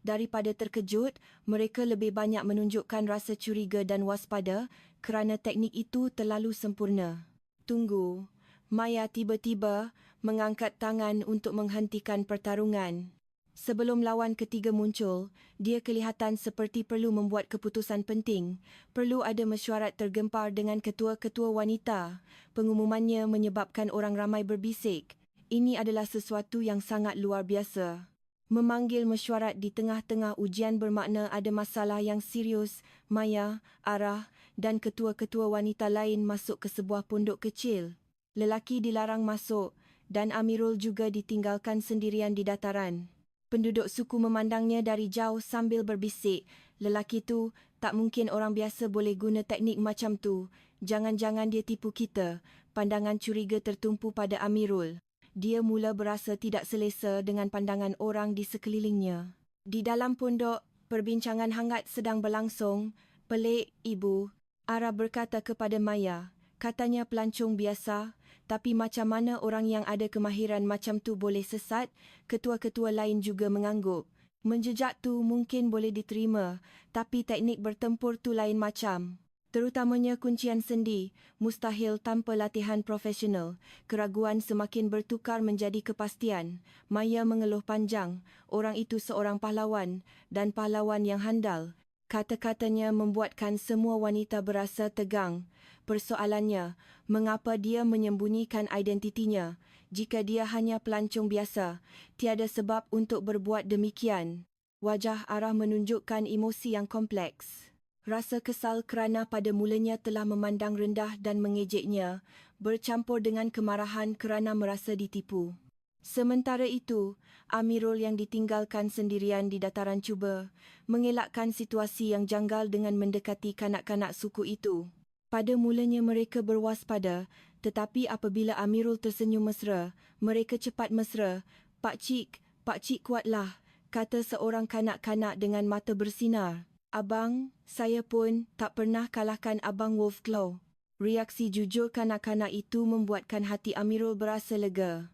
Daripada terkejut, mereka lebih banyak menunjukkan rasa curiga dan waspada kerana teknik itu terlalu sempurna. Tunggu, Maya tiba-tiba mengangkat tangan untuk menghentikan pertarungan. Sebelum lawan ketiga muncul, dia kelihatan seperti perlu membuat keputusan penting. Perlu ada mesyuarat tergempar dengan ketua-ketua wanita. Pengumumannya menyebabkan orang ramai berbisik. Ini adalah sesuatu yang sangat luar biasa. Memanggil mesyuarat di tengah-tengah ujian bermakna ada masalah yang serius. Maya, Arah dan ketua-ketua wanita lain masuk ke sebuah pondok kecil. Lelaki dilarang masuk dan Amirul juga ditinggalkan sendirian di dataran. Penduduk suku memandangnya dari jauh sambil berbisik. Lelaki tu, tak mungkin orang biasa boleh guna teknik macam tu. Jangan-jangan dia tipu kita. Pandangan curiga tertumpu pada Amirul. Dia mula berasa tidak selesa dengan pandangan orang di sekelilingnya. Di dalam pondok, perbincangan hangat sedang berlangsung. Pelik, Ibu, Ara berkata kepada Maya. Katanya pelancong biasa, tapi macam mana orang yang ada kemahiran macam tu boleh sesat? Ketua-ketua lain juga mengangguk. Menjejak tu mungkin boleh diterima, tapi teknik bertempur tu lain macam. Terutamanya kuncian sendi, mustahil tanpa latihan profesional. Keraguan semakin bertukar menjadi kepastian. Maya mengeluh panjang. Orang itu seorang pahlawan dan pahlawan yang handal. Kata-katanya membuatkan semua wanita berasa tegang. Persoalannya, mengapa dia menyembunyikan identitinya? Jika dia hanya pelancong biasa, tiada sebab untuk berbuat demikian. Wajah Arah menunjukkan emosi yang kompleks. Rasa kesal kerana pada mulanya telah memandang rendah dan mengejeknya, bercampur dengan kemarahan kerana merasa ditipu. Sementara itu, Amirul yang ditinggalkan sendirian di dataran cuba mengelakkan situasi yang janggal dengan mendekati kanak-kanak suku itu. Pada mulanya mereka berwaspada, tetapi apabila Amirul tersenyum mesra, mereka cepat mesra. Pakcik kuatlah, kata seorang kanak-kanak dengan mata bersinar. Abang, saya pun tak pernah kalahkan Abang Wolfclaw. Reaksi jujur kanak-kanak itu membuatkan hati Amirul berasa lega.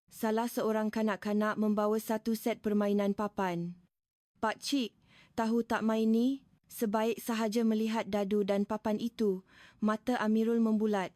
Salah seorang kanak-kanak membawa satu set permainan papan. Pakcik, tahu tak main ni? Sebaik sahaja melihat dadu dan papan itu, mata Amirul membulat.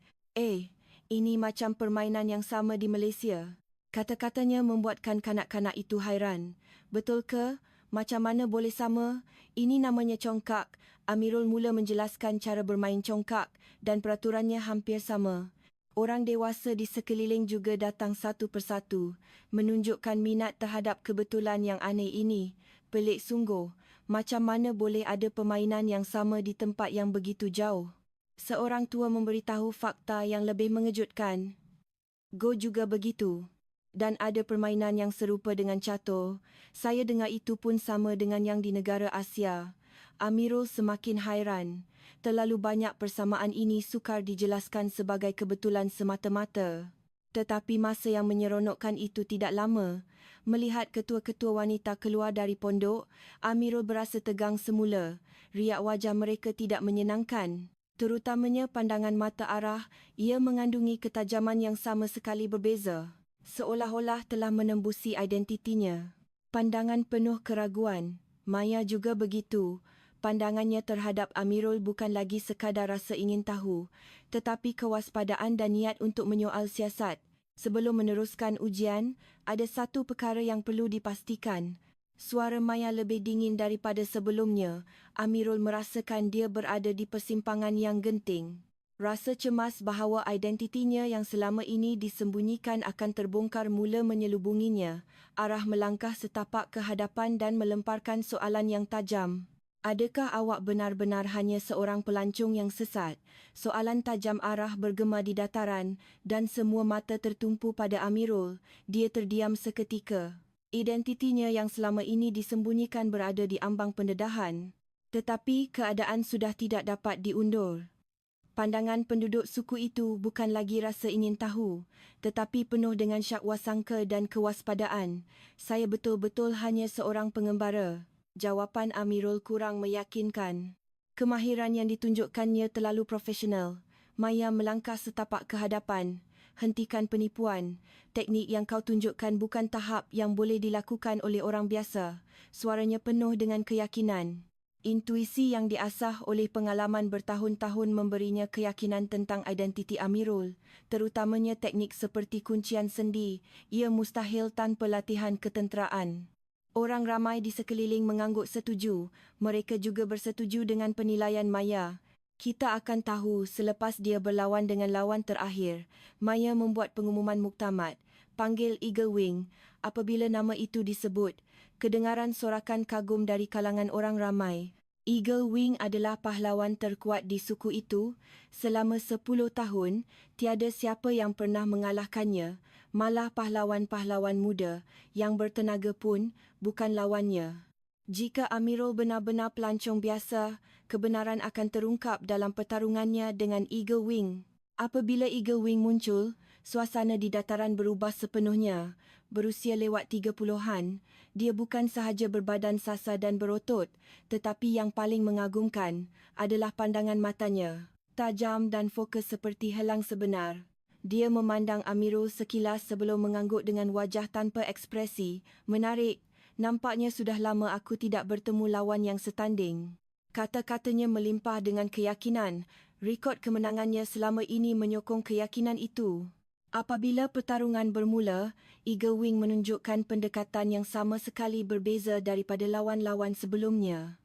Ini macam permainan yang sama di Malaysia. Kata-katanya membuatkan kanak-kanak itu hairan. Betul ke? Macam mana boleh sama? Ini namanya congkak. Amirul mula menjelaskan cara bermain congkak dan peraturannya hampir sama. Orang dewasa di sekeliling juga datang satu persatu, menunjukkan minat terhadap kebetulan yang aneh ini. Pelik sungguh, macam mana boleh ada permainan yang sama di tempat yang begitu jauh? Seorang tua memberitahu fakta yang lebih mengejutkan. Go juga begitu. Dan ada permainan yang serupa dengan catur. Saya dengar itu pun sama dengan yang di negara Asia. Amirul semakin hairan. Terlalu banyak persamaan ini sukar dijelaskan sebagai kebetulan semata-mata. Tetapi masa yang menyeronokkan itu tidak lama. Melihat ketua-ketua wanita keluar dari pondok, Amirul berasa tegang semula. Riak wajah mereka tidak menyenangkan. Terutamanya pandangan mata Arah, ia mengandungi ketajaman yang sama sekali berbeza. Seolah-olah telah menembusi identitinya. Pandangan penuh keraguan. Maya juga begitu. Pandangannya terhadap Amirul bukan lagi sekadar rasa ingin tahu, tetapi kewaspadaan dan niat untuk menyoal siasat. Sebelum meneruskan ujian, ada satu perkara yang perlu dipastikan. Suara Maya lebih dingin daripada sebelumnya. Amirul merasakan dia berada di persimpangan yang genting. Rasa cemas bahawa identitinya yang selama ini disembunyikan akan terbongkar mula menyelubunginya. Arah melangkah setapak ke hadapan dan melemparkan soalan yang tajam. Adakah awak benar-benar hanya seorang pelancong yang sesat? Soalan tajam Arah bergema di dataran dan semua mata tertumpu pada Amirul. Dia terdiam seketika. Identitinya yang selama ini disembunyikan berada di ambang pendedahan. Tetapi keadaan sudah tidak dapat diundur. Pandangan penduduk suku itu bukan lagi rasa ingin tahu, tetapi penuh dengan syak wasangka dan kewaspadaan. Saya betul-betul hanya seorang pengembara. Jawapan Amirul kurang meyakinkan. Kemahiran yang ditunjukkannya terlalu profesional. Maya melangkah setapak ke hadapan. Hentikan penipuan. Teknik yang kau tunjukkan bukan tahap yang boleh dilakukan oleh orang biasa. Suaranya penuh dengan keyakinan. Intuisi yang diasah oleh pengalaman bertahun-tahun memberinya keyakinan tentang identiti Amirul, terutamanya teknik seperti kuncian sendi. Ia mustahil tanpa latihan ketenteraan. Orang ramai di sekeliling mengangguk setuju. Mereka juga bersetuju dengan penilaian Maya. Kita akan tahu selepas dia berlawan dengan lawan terakhir. Maya membuat pengumuman muktamad. Panggil Eagle Wing. Apabila nama itu disebut, kedengaran sorakan kagum dari kalangan orang ramai. Eagle Wing adalah pahlawan terkuat di suku itu. Selama 10 tahun, tiada siapa yang pernah mengalahkannya. Malah pahlawan-pahlawan muda yang bertenaga pun bukan lawannya. Jika Amirul benar-benar pelancong biasa, kebenaran akan terungkap dalam pertarungannya dengan Eagle Wing. Apabila Eagle Wing muncul, suasana di dataran berubah sepenuhnya. Berusia lewat 30-an, dia bukan sahaja berbadan sasa dan berotot, tetapi yang paling mengagumkan adalah pandangan matanya. Tajam dan fokus seperti helang sebenar. Dia memandang Amirul sekilas sebelum mengangguk dengan wajah tanpa ekspresi. Menarik, nampaknya sudah lama aku tidak bertemu lawan yang setanding. Kata-katanya melimpah dengan keyakinan. Rekod kemenangannya selama ini menyokong keyakinan itu. Apabila pertarungan bermula, Eagle Wing menunjukkan pendekatan yang sama sekali berbeza daripada lawan-lawan sebelumnya.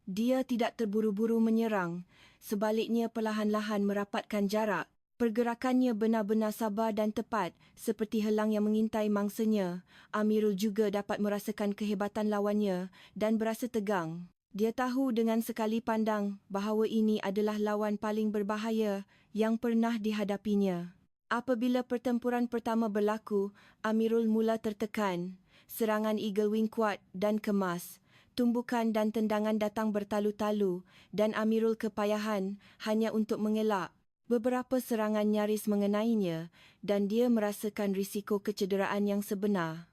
Dia tidak terburu-buru menyerang, sebaliknya perlahan-lahan merapatkan jarak. Pergerakannya benar-benar sabar dan tepat, seperti helang yang mengintai mangsanya. Amirul juga dapat merasakan kehebatan lawannya dan berasa tegang. Dia tahu dengan sekali pandang bahawa ini adalah lawan paling berbahaya yang pernah dihadapinya. Apabila pertempuran pertama berlaku, Amirul mula tertekan. Serangan Eagle Wing kuat dan kemas. Tumbukan dan tendangan datang bertalu-talu dan Amirul kepayahan hanya untuk mengelak. Beberapa serangan nyaris mengenainya dan dia merasakan risiko kecederaan yang sebenar.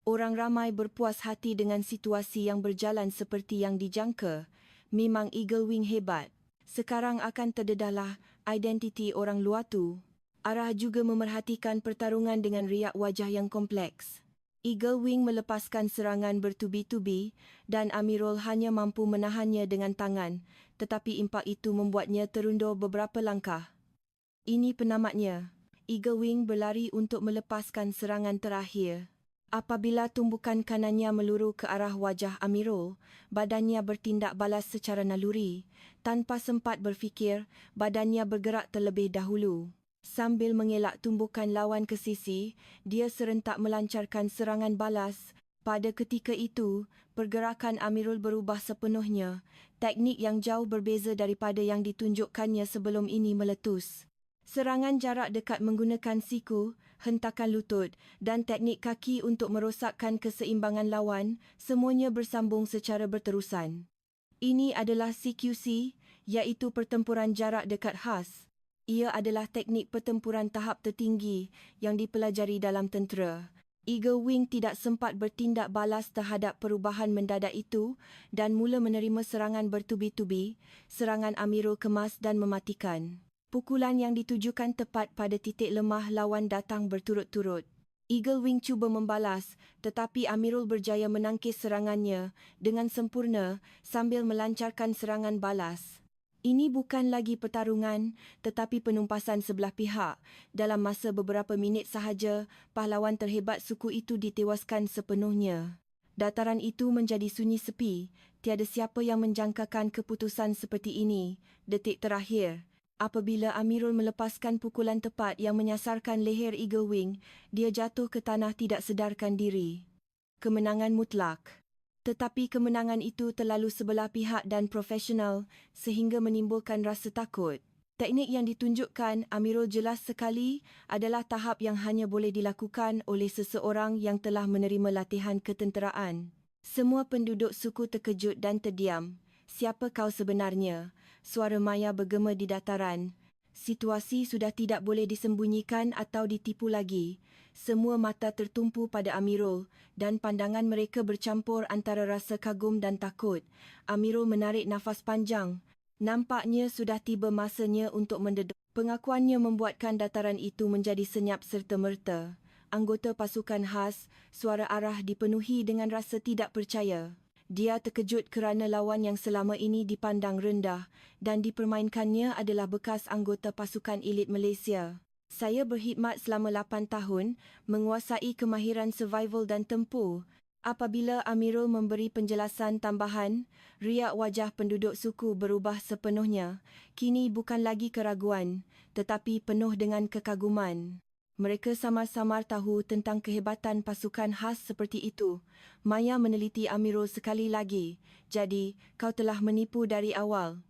Orang ramai berpuas hati dengan situasi yang berjalan seperti yang dijangka. Memang Eagle Wing hebat. Sekarang akan terdedahlah identiti orang luar tu. Arah juga memerhatikan pertarungan dengan riak wajah yang kompleks. Eagle Wing melepaskan serangan bertubi-tubi dan Amirul hanya mampu menahannya dengan tangan, tetapi impak itu membuatnya terundur beberapa langkah. Ini penamatnya. Eagle Wing berlari untuk melepaskan serangan terakhir. Apabila tumbukan kanannya meluru ke arah wajah Amirul, badannya bertindak balas secara naluri. Tanpa sempat berfikir, badannya bergerak terlebih dahulu. Sambil mengelak tumbukan lawan ke sisi, dia serentak melancarkan serangan balas. Pada ketika itu, pergerakan Amirul berubah sepenuhnya. Teknik yang jauh berbeza daripada yang ditunjukkannya sebelum ini meletus. Serangan jarak dekat menggunakan siku, hentakan lutut dan teknik kaki untuk merosakkan keseimbangan lawan, semuanya bersambung secara berterusan. Ini adalah CQC, iaitu pertempuran jarak dekat khas. Ia adalah teknik pertempuran tahap tertinggi yang dipelajari dalam tentera. Eagle Wing tidak sempat bertindak balas terhadap perubahan mendadak itu dan mula menerima serangan bertubi-tubi. Serangan Amirul kemas dan mematikan. Pukulan yang ditujukan tepat pada titik lemah lawan datang berturut-turut. Eagle Wing cuba membalas, tetapi Amirul berjaya menangkis serangannya dengan sempurna sambil melancarkan serangan balas. Ini bukan lagi pertarungan, tetapi penumpasan sebelah pihak. Dalam masa beberapa minit sahaja, pahlawan terhebat suku itu ditewaskan sepenuhnya. Dataran itu menjadi sunyi sepi. Tiada siapa yang menjangkakan keputusan seperti ini. Detik terakhir, apabila Amirul melepaskan pukulan tepat yang menyasarkan leher Eagle Wing, dia jatuh ke tanah tidak sedarkan diri. Kemenangan mutlak. Tetapi kemenangan itu terlalu sebelah pihak dan profesional sehingga menimbulkan rasa takut. Teknik yang ditunjukkan Amirul jelas sekali adalah tahap yang hanya boleh dilakukan oleh seseorang yang telah menerima latihan ketenteraan. Semua penduduk suku terkejut dan terdiam. Siapa kau sebenarnya? Suara Maya bergema di dataran. Situasi sudah tidak boleh disembunyikan atau ditipu lagi. Semua mata tertumpu pada Amirul dan pandangan mereka bercampur antara rasa kagum dan takut. Amirul menarik nafas panjang. Nampaknya sudah tiba masanya untuk mendedam. Pengakuannya membuatkan dataran itu menjadi senyap serta-merta. Anggota pasukan khas, suara arah dipenuhi dengan rasa tidak percaya. Dia terkejut kerana lawan yang selama ini dipandang rendah dan dipermainkannya adalah bekas anggota pasukan elit Malaysia. Saya berkhidmat selama 8 tahun, menguasai kemahiran survival dan tempur. Apabila Amirul memberi penjelasan tambahan, riak wajah penduduk suku berubah sepenuhnya. Kini bukan lagi keraguan, tetapi penuh dengan kekaguman. Mereka samar-samar tahu tentang kehebatan pasukan khas seperti itu. Maya meneliti Amirul sekali lagi. Jadi, kau telah menipu dari awal.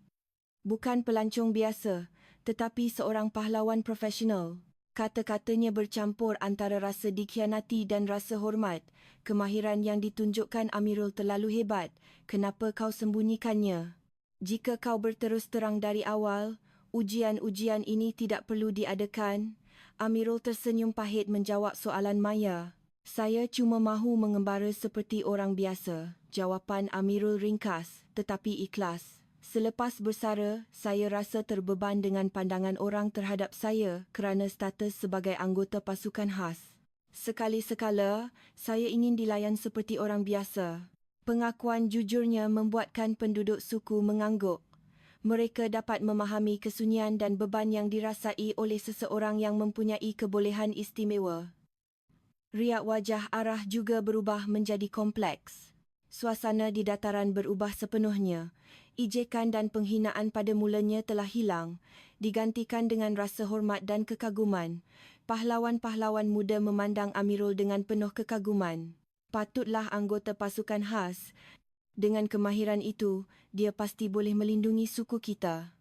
Bukan pelancong biasa, tetapi seorang pahlawan profesional. Kata-katanya bercampur antara rasa dikhianati dan rasa hormat. Kemahiran yang ditunjukkan Amirul terlalu hebat. Kenapa kau sembunyikannya? Jika kau berterus terang dari awal, ujian-ujian ini tidak perlu diadakan. Amirul tersenyum pahit menjawab soalan Maya. Saya cuma mahu mengembara seperti orang biasa. Jawapan Amirul ringkas tetapi ikhlas. Selepas bersara, saya rasa terbeban dengan pandangan orang terhadap saya kerana status sebagai anggota pasukan khas. Sekali-sekala, saya ingin dilayan seperti orang biasa. Pengakuan jujurnya membuatkan penduduk suku mengangguk. Mereka dapat memahami kesunyian dan beban yang dirasai oleh seseorang yang mempunyai kebolehan istimewa. Riak wajah Arah juga berubah menjadi kompleks. Suasana di dataran berubah sepenuhnya. Ejekan dan penghinaan pada mulanya telah hilang, digantikan dengan rasa hormat dan kekaguman. Pahlawan-pahlawan muda memandang Amirul dengan penuh kekaguman. Patutlah anggota pasukan khas. Dengan kemahiran itu, dia pasti boleh melindungi suku kita.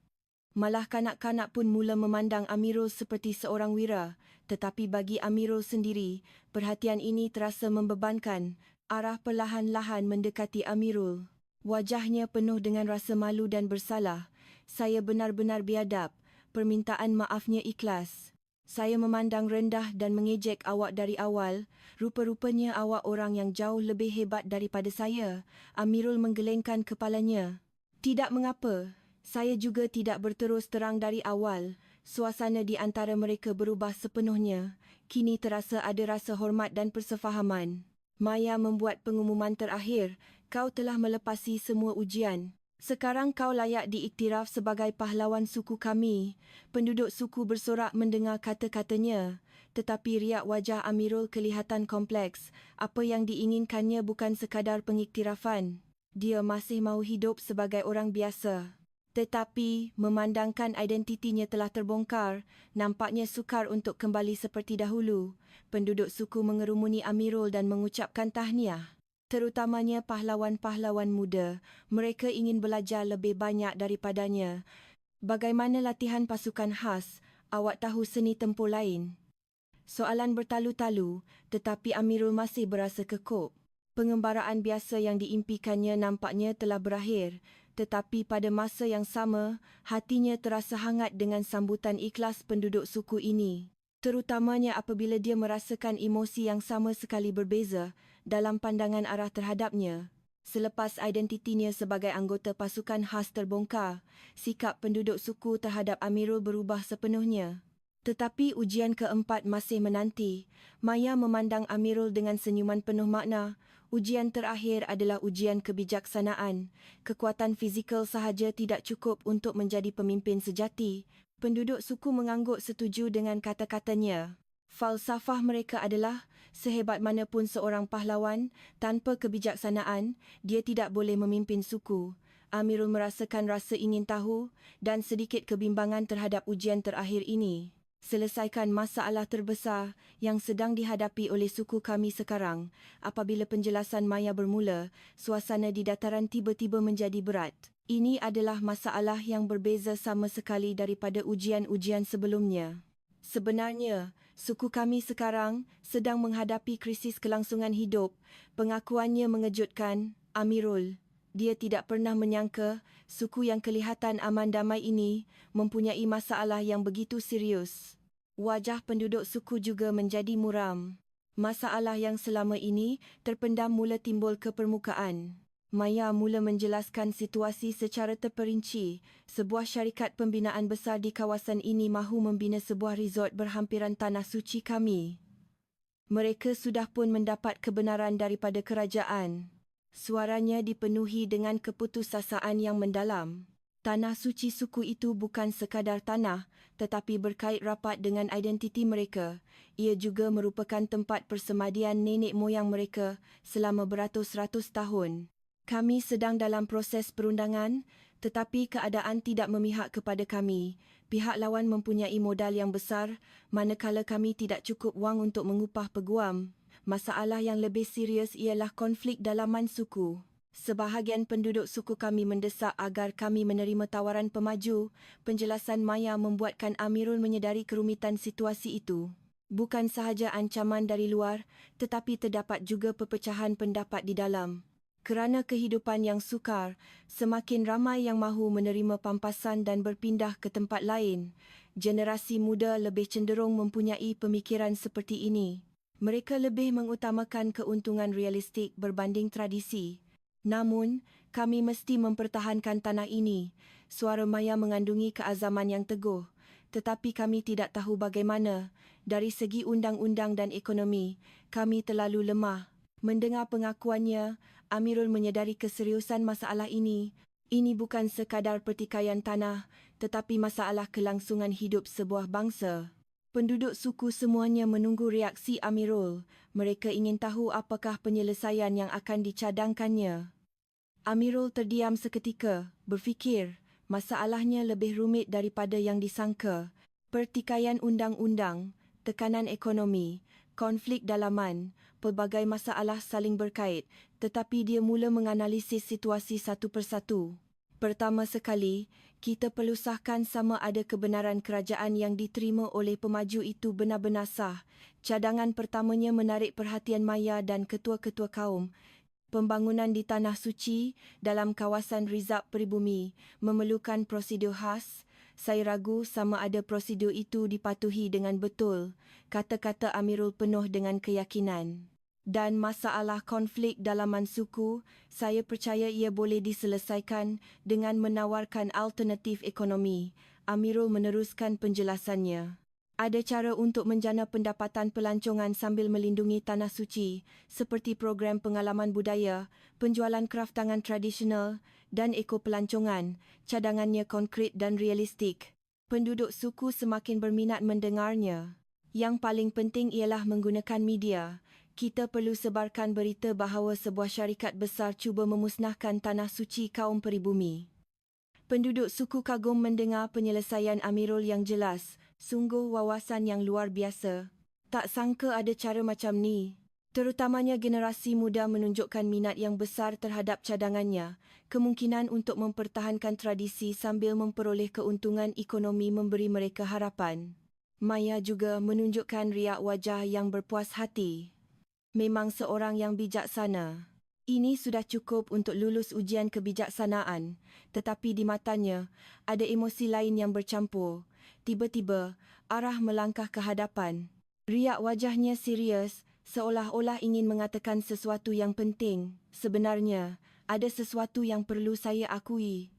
Malah kanak-kanak pun mula memandang Amirul seperti seorang wira, tetapi bagi Amirul sendiri, perhatian ini terasa membebankan. Arah perlahan-lahan mendekati Amirul. Wajahnya penuh dengan rasa malu dan bersalah. Saya benar-benar biadab. Permintaan maafnya ikhlas. Saya memandang rendah dan mengejek awak dari awal. Rupa-rupanya awak orang yang jauh lebih hebat daripada saya. Amirul menggelengkan kepalanya. Tidak mengapa. Saya juga tidak berterus terang dari awal. Suasana di antara mereka berubah sepenuhnya. Kini terasa ada rasa hormat dan persefahaman. Maya membuat pengumuman terakhir. Kau telah melepasi semua ujian. Sekarang kau layak diiktiraf sebagai pahlawan suku kami. Penduduk suku bersorak mendengar kata-katanya. Tetapi riak wajah Amirul kelihatan kompleks. Apa yang diinginkannya bukan sekadar pengiktirafan. Dia masih mahu hidup sebagai orang biasa. Tetapi, memandangkan identitinya telah terbongkar, nampaknya sukar untuk kembali seperti dahulu. Penduduk suku mengerumuni Amirul dan mengucapkan tahniah. Terutamanya pahlawan-pahlawan muda. Mereka ingin belajar lebih banyak daripadanya. Bagaimana latihan pasukan khas? Awak tahu seni tempur lain? Soalan bertalu-talu, tetapi Amirul masih berasa kekop. Pengembaraan biasa yang diimpikannya nampaknya telah berakhir. Tetapi pada masa yang sama, hatinya terasa hangat dengan sambutan ikhlas penduduk suku ini. Terutamanya apabila dia merasakan emosi yang sama sekali berbeza dalam pandangan arah terhadapnya. Selepas identitinya sebagai anggota pasukan khas terbongkar, sikap penduduk suku terhadap Amirul berubah sepenuhnya. Tetapi ujian keempat masih menanti. Maya memandang Amirul dengan senyuman penuh makna. Ujian terakhir adalah ujian kebijaksanaan. Kekuatan fizikal sahaja tidak cukup untuk menjadi pemimpin sejati. Penduduk suku mengangguk setuju dengan kata-katanya. Falsafah mereka adalah, sehebat manapun seorang pahlawan, tanpa kebijaksanaan, dia tidak boleh memimpin suku. Amirul merasakan rasa ingin tahu dan sedikit kebimbangan terhadap ujian terakhir ini. Selesaikan masalah terbesar yang sedang dihadapi oleh suku kami sekarang. Apabila penjelasan Maya bermula, suasana di dataran tiba-tiba menjadi berat. Ini adalah masalah yang berbeza sama sekali daripada ujian-ujian sebelumnya. Sebenarnya, suku kami sekarang sedang menghadapi krisis kelangsungan hidup. Pengakuannya mengejutkan, Amirul. Dia tidak pernah menyangka suku yang kelihatan aman damai ini mempunyai masalah yang begitu serius. Wajah penduduk suku juga menjadi muram. Masalah yang selama ini terpendam mula timbul ke permukaan. Maya mula menjelaskan situasi secara terperinci. Sebuah syarikat pembinaan besar di kawasan ini mahu membina sebuah resort berhampiran tanah suci kami. Mereka sudah pun mendapat kebenaran daripada kerajaan. Suaranya dipenuhi dengan keputusasaan yang mendalam. Tanah suci suku itu bukan sekadar tanah, tetapi berkait rapat dengan identiti mereka. Ia juga merupakan tempat persemadian nenek moyang mereka selama beratus-ratus tahun. Kami sedang dalam proses perundangan, tetapi keadaan tidak memihak kepada kami. Pihak lawan mempunyai modal yang besar, manakala kami tidak cukup wang untuk mengupah peguam. Masalah yang lebih serius ialah konflik dalaman suku. Sebahagian penduduk suku kami mendesak agar kami menerima tawaran pemaju. Penjelasan Maya membuatkan Amirul menyedari kerumitan situasi itu. Bukan sahaja ancaman dari luar, tetapi terdapat juga perpecahan pendapat di dalam. Kerana kehidupan yang sukar, semakin ramai yang mahu menerima pampasan dan berpindah ke tempat lain. Generasi muda lebih cenderung mempunyai pemikiran seperti ini. Mereka lebih mengutamakan keuntungan realistik berbanding tradisi. Namun, kami mesti mempertahankan tanah ini. Suara Maya mengandungi keazaman yang teguh. Tetapi kami tidak tahu bagaimana. Dari segi undang-undang dan ekonomi, kami terlalu lemah. Mendengar pengakuannya, Amirul menyedari keseriusan masalah ini. Ini bukan sekadar pertikaian tanah, tetapi masalah kelangsungan hidup sebuah bangsa. Penduduk suku semuanya menunggu reaksi Amirul. Mereka ingin tahu apakah penyelesaian yang akan dicadangkannya. Amirul terdiam seketika, berfikir, masalahnya lebih rumit daripada yang disangka. Pertikaian undang-undang, tekanan ekonomi, konflik dalaman, pelbagai masalah saling berkait, tetapi dia mula menganalisis situasi satu persatu. Pertama sekali, kita perlu sahkan sama ada kebenaran kerajaan yang diterima oleh pemaju itu benar-benar sah. Cadangan pertamanya menarik perhatian maya dan ketua-ketua kaum. Pembangunan di Tanah Suci dalam kawasan Rizab Peribumi memerlukan prosedur khas. Saya ragu sama ada prosedur itu dipatuhi dengan betul, kata-kata Amirul penuh dengan keyakinan. Dan masalah konflik dalaman suku, saya percaya ia boleh diselesaikan dengan menawarkan alternatif ekonomi. Amirul meneruskan penjelasannya. Ada cara untuk menjana pendapatan pelancongan sambil melindungi Tanah Suci, seperti program pengalaman budaya, penjualan kraf tangan tradisional dan eko-pelancongan. Cadangannya konkret dan realistik. Penduduk suku semakin berminat mendengarnya. Yang paling penting ialah menggunakan media. Kita perlu sebarkan berita bahawa sebuah syarikat besar cuba memusnahkan Tanah Suci kaum peribumi. Penduduk suku kagum mendengar penyelesaian Amirul yang jelas. Sungguh wawasan yang luar biasa. Tak sangka ada cara macam ni. Terutamanya generasi muda menunjukkan minat yang besar terhadap cadangannya. Kemungkinan untuk mempertahankan tradisi sambil memperoleh keuntungan ekonomi memberi mereka harapan. Maya juga menunjukkan riak wajah yang berpuas hati. Memang seorang yang bijaksana. Ini sudah cukup untuk lulus ujian kebijaksanaan, tetapi di matanya ada emosi lain yang bercampur. Tiba-tiba, Arah melangkah ke hadapan. Riak wajahnya serius, seolah-olah ingin mengatakan sesuatu yang penting. Sebenarnya, ada sesuatu yang perlu saya akui.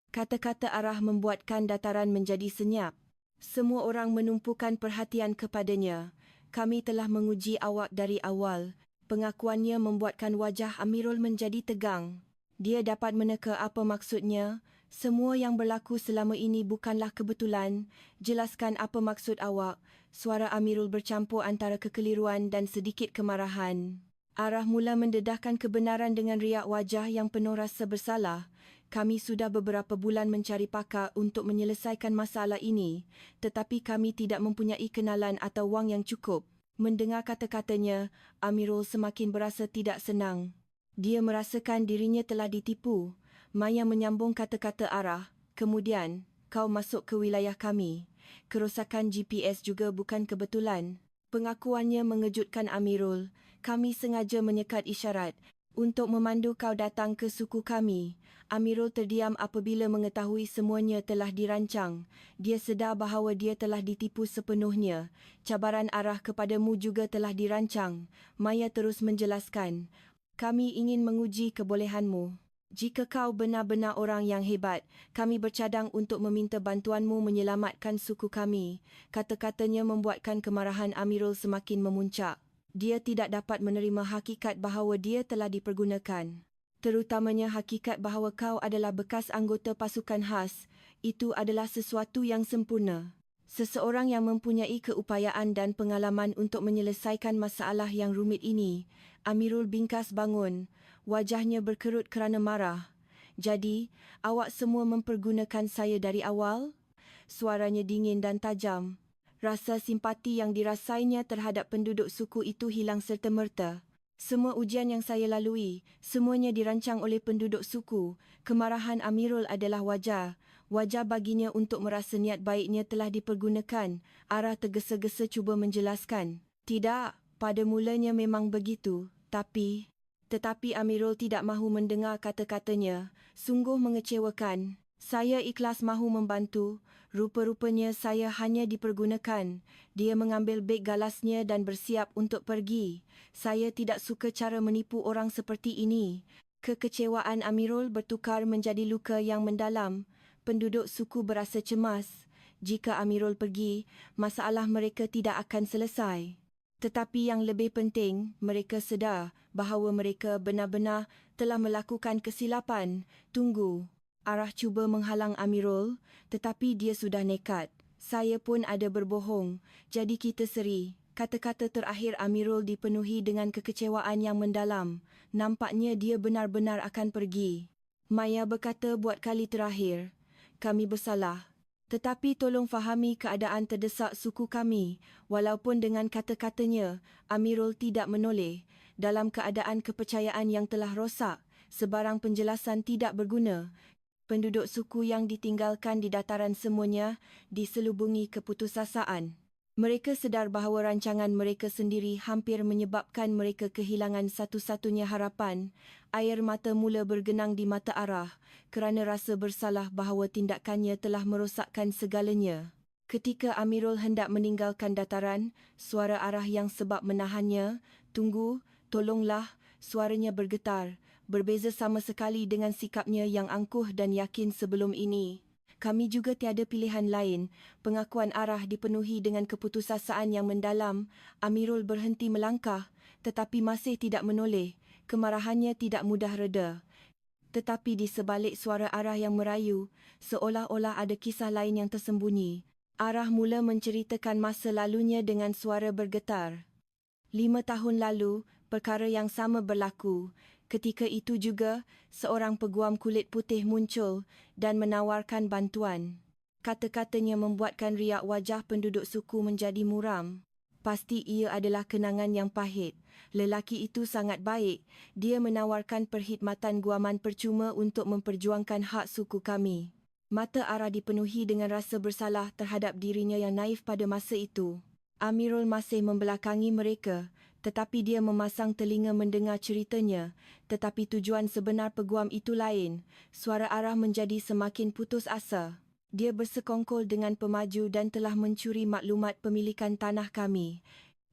Kata-kata Arah membuatkan dataran menjadi senyap. Semua orang menumpukan perhatian kepadanya. Kami telah menguji awak dari awal. Pengakuannya membuatkan wajah Amirul menjadi tegang. Dia dapat meneka apa maksudnya. Semua yang berlaku selama ini bukanlah kebetulan. Jelaskan apa maksud awak. Suara Amirul bercampur antara kekeliruan dan sedikit kemarahan. Arah mula mendedahkan kebenaran dengan riak wajah yang penuh rasa bersalah. Kami sudah beberapa bulan mencari pakar untuk menyelesaikan masalah ini, tetapi kami tidak mempunyai kenalan atau wang yang cukup. Mendengar kata-katanya, Amirul semakin berasa tidak senang. Dia merasakan dirinya telah ditipu. Maya menyambung kata-kata Arah. Kemudian, kau masuk ke wilayah kami. Kerosakan GPS juga bukan kebetulan. Pengakuannya mengejutkan Amirul. Kami sengaja menyekat isyarat untuk memandu kau datang ke suku kami. Amirul terdiam apabila mengetahui semuanya telah dirancang. Dia sedar bahawa dia telah ditipu sepenuhnya. Cabaran Arah kepadamu juga telah dirancang. Maya terus menjelaskan. Kami ingin menguji kebolehanmu. Jika kau benar-benar orang yang hebat, kami bercadang untuk meminta bantuanmu menyelamatkan suku kami. Kata-katanya membuatkan kemarahan Amirul semakin memuncak. Dia tidak dapat menerima hakikat bahawa dia telah dipergunakan. Terutamanya hakikat bahawa kau adalah bekas anggota pasukan khas. Itu adalah sesuatu yang sempurna. Seseorang yang mempunyai keupayaan dan pengalaman untuk menyelesaikan masalah yang rumit ini. Amirul bingkas bangun. Wajahnya berkerut kerana marah. Jadi, awak semua mempergunakan saya dari awal? Suaranya dingin dan tajam. Rasa simpati yang dirasainya terhadap penduduk suku itu hilang serta-merta. Semua ujian yang saya lalui, semuanya dirancang oleh penduduk suku. Kemarahan Amirul adalah wajar. Wajar baginya untuk merasa niat baiknya telah dipergunakan. Arah tergesa-gesa cuba menjelaskan. Tidak, pada mulanya memang begitu. Tetapi Amirul tidak mahu mendengar kata-katanya. Sungguh mengecewakan. Saya ikhlas mahu membantu. Rupa-rupanya saya hanya dipergunakan. Dia mengambil beg galasnya dan bersiap untuk pergi. Saya tidak suka cara menipu orang seperti ini. Kekecewaan Amirul bertukar menjadi luka yang mendalam. Penduduk suku berasa cemas. Jika Amirul pergi, masalah mereka tidak akan selesai. Tetapi yang lebih penting, mereka sedar bahawa mereka benar-benar telah melakukan kesilapan. Tunggu. Arah cuba menghalang Amirul, tetapi dia sudah nekat. Saya pun ada berbohong, jadi kita seri. Kata-kata terakhir Amirul dipenuhi dengan kekecewaan yang mendalam. Nampaknya dia benar-benar akan pergi. Maya berkata buat kali terakhir, kami bersalah. Tetapi tolong fahami keadaan terdesak suku kami. Walaupun dengan kata-katanya, Amirul tidak menoleh. Dalam keadaan kepercayaan yang telah rosak, sebarang penjelasan tidak berguna. Penduduk suku yang ditinggalkan di dataran semuanya diselubungi keputusasaan. Mereka sedar bahawa rancangan mereka sendiri hampir menyebabkan mereka kehilangan satu-satunya harapan. Air mata mula bergenang di mata Arah kerana rasa bersalah bahawa tindakannya telah merosakkan segalanya. Ketika Amirul hendak meninggalkan dataran, suara Arah yang sebab menahannya, "Tunggu, tolonglah," suaranya bergetar. Berbeza sama sekali dengan sikapnya yang angkuh dan yakin sebelum ini. Kami juga tiada pilihan lain. Pengakuan Arah dipenuhi dengan keputusasaan yang mendalam. Amirul berhenti melangkah, tetapi masih tidak menoleh. Kemarahannya tidak mudah reda. Tetapi di sebalik suara Arah yang merayu, seolah-olah ada kisah lain yang tersembunyi. Arah mula menceritakan masa lalunya dengan suara bergetar. 5 tahun lalu, perkara yang sama berlaku. Ketika itu juga, seorang peguam kulit putih muncul dan menawarkan bantuan. Kata-katanya membuatkan riak wajah penduduk suku menjadi muram. Pasti ia adalah kenangan yang pahit. Lelaki itu sangat baik. Dia menawarkan perkhidmatan guaman percuma untuk memperjuangkan hak suku kami. Mata Arah dipenuhi dengan rasa bersalah terhadap dirinya yang naif pada masa itu. Amirul masih membelakangi mereka, tetapi dia memasang telinga mendengar ceritanya. Tetapi tujuan sebenar peguam itu lain. Suara Arah menjadi semakin putus asa. Dia bersekongkol dengan pemaju dan telah mencuri maklumat pemilikan tanah kami.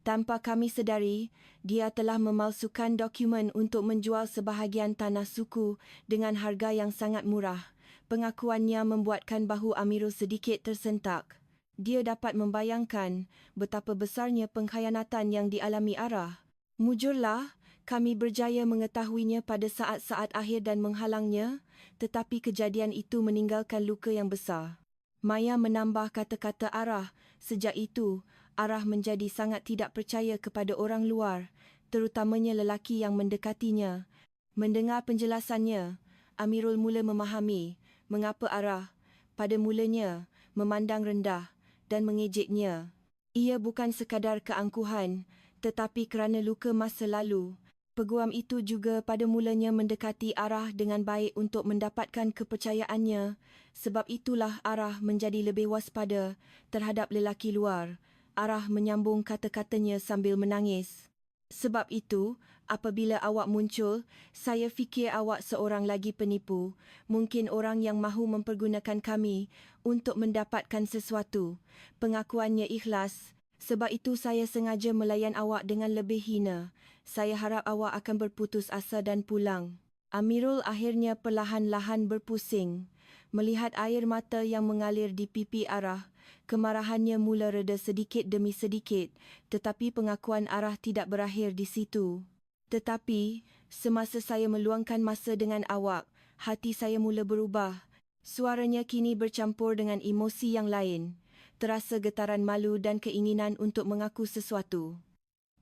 Tanpa kami sedari, dia telah memalsukan dokumen untuk menjual sebahagian tanah suku dengan harga yang sangat murah. Pengakuannya membuatkan bahu Amirul sedikit tersentak. Dia dapat membayangkan betapa besarnya pengkhianatan yang dialami Arah. Mujurlah, kami berjaya mengetahuinya pada saat-saat akhir dan menghalangnya, tetapi kejadian itu meninggalkan luka yang besar. Maya menambah kata-kata Arah. Sejak itu, Arah menjadi sangat tidak percaya kepada orang luar, terutamanya lelaki yang mendekatinya. Mendengar penjelasannya, Amirul mula memahami mengapa Arah, pada mulanya, memandang rendah dan mengejeknya. Ia bukan sekadar keangkuhan, tetapi kerana luka masa lalu. Peguam itu juga pada mulanya mendekati Arah dengan baik untuk mendapatkan kepercayaannya. Sebab itulah Arah menjadi lebih waspada terhadap lelaki luar. Arah menyambung kata-katanya sambil menangis. Sebab itu, apabila awak muncul, saya fikir awak seorang lagi penipu. Mungkin orang yang mahu mempergunakan kami untuk mendapatkan sesuatu. Pengakuannya ikhlas. Sebab itu saya sengaja melayan awak dengan lebih hina. Saya harap awak akan berputus asa dan pulang. Amirul akhirnya perlahan-lahan berpusing. Melihat air mata yang mengalir di pipi Arah, kemarahannya mula reda sedikit demi sedikit, tetapi pengakuan Arah tidak berakhir di situ. Tetapi, semasa saya meluangkan masa dengan awak, hati saya mula berubah. Suaranya kini bercampur dengan emosi yang lain. Terasa getaran malu dan keinginan untuk mengaku sesuatu.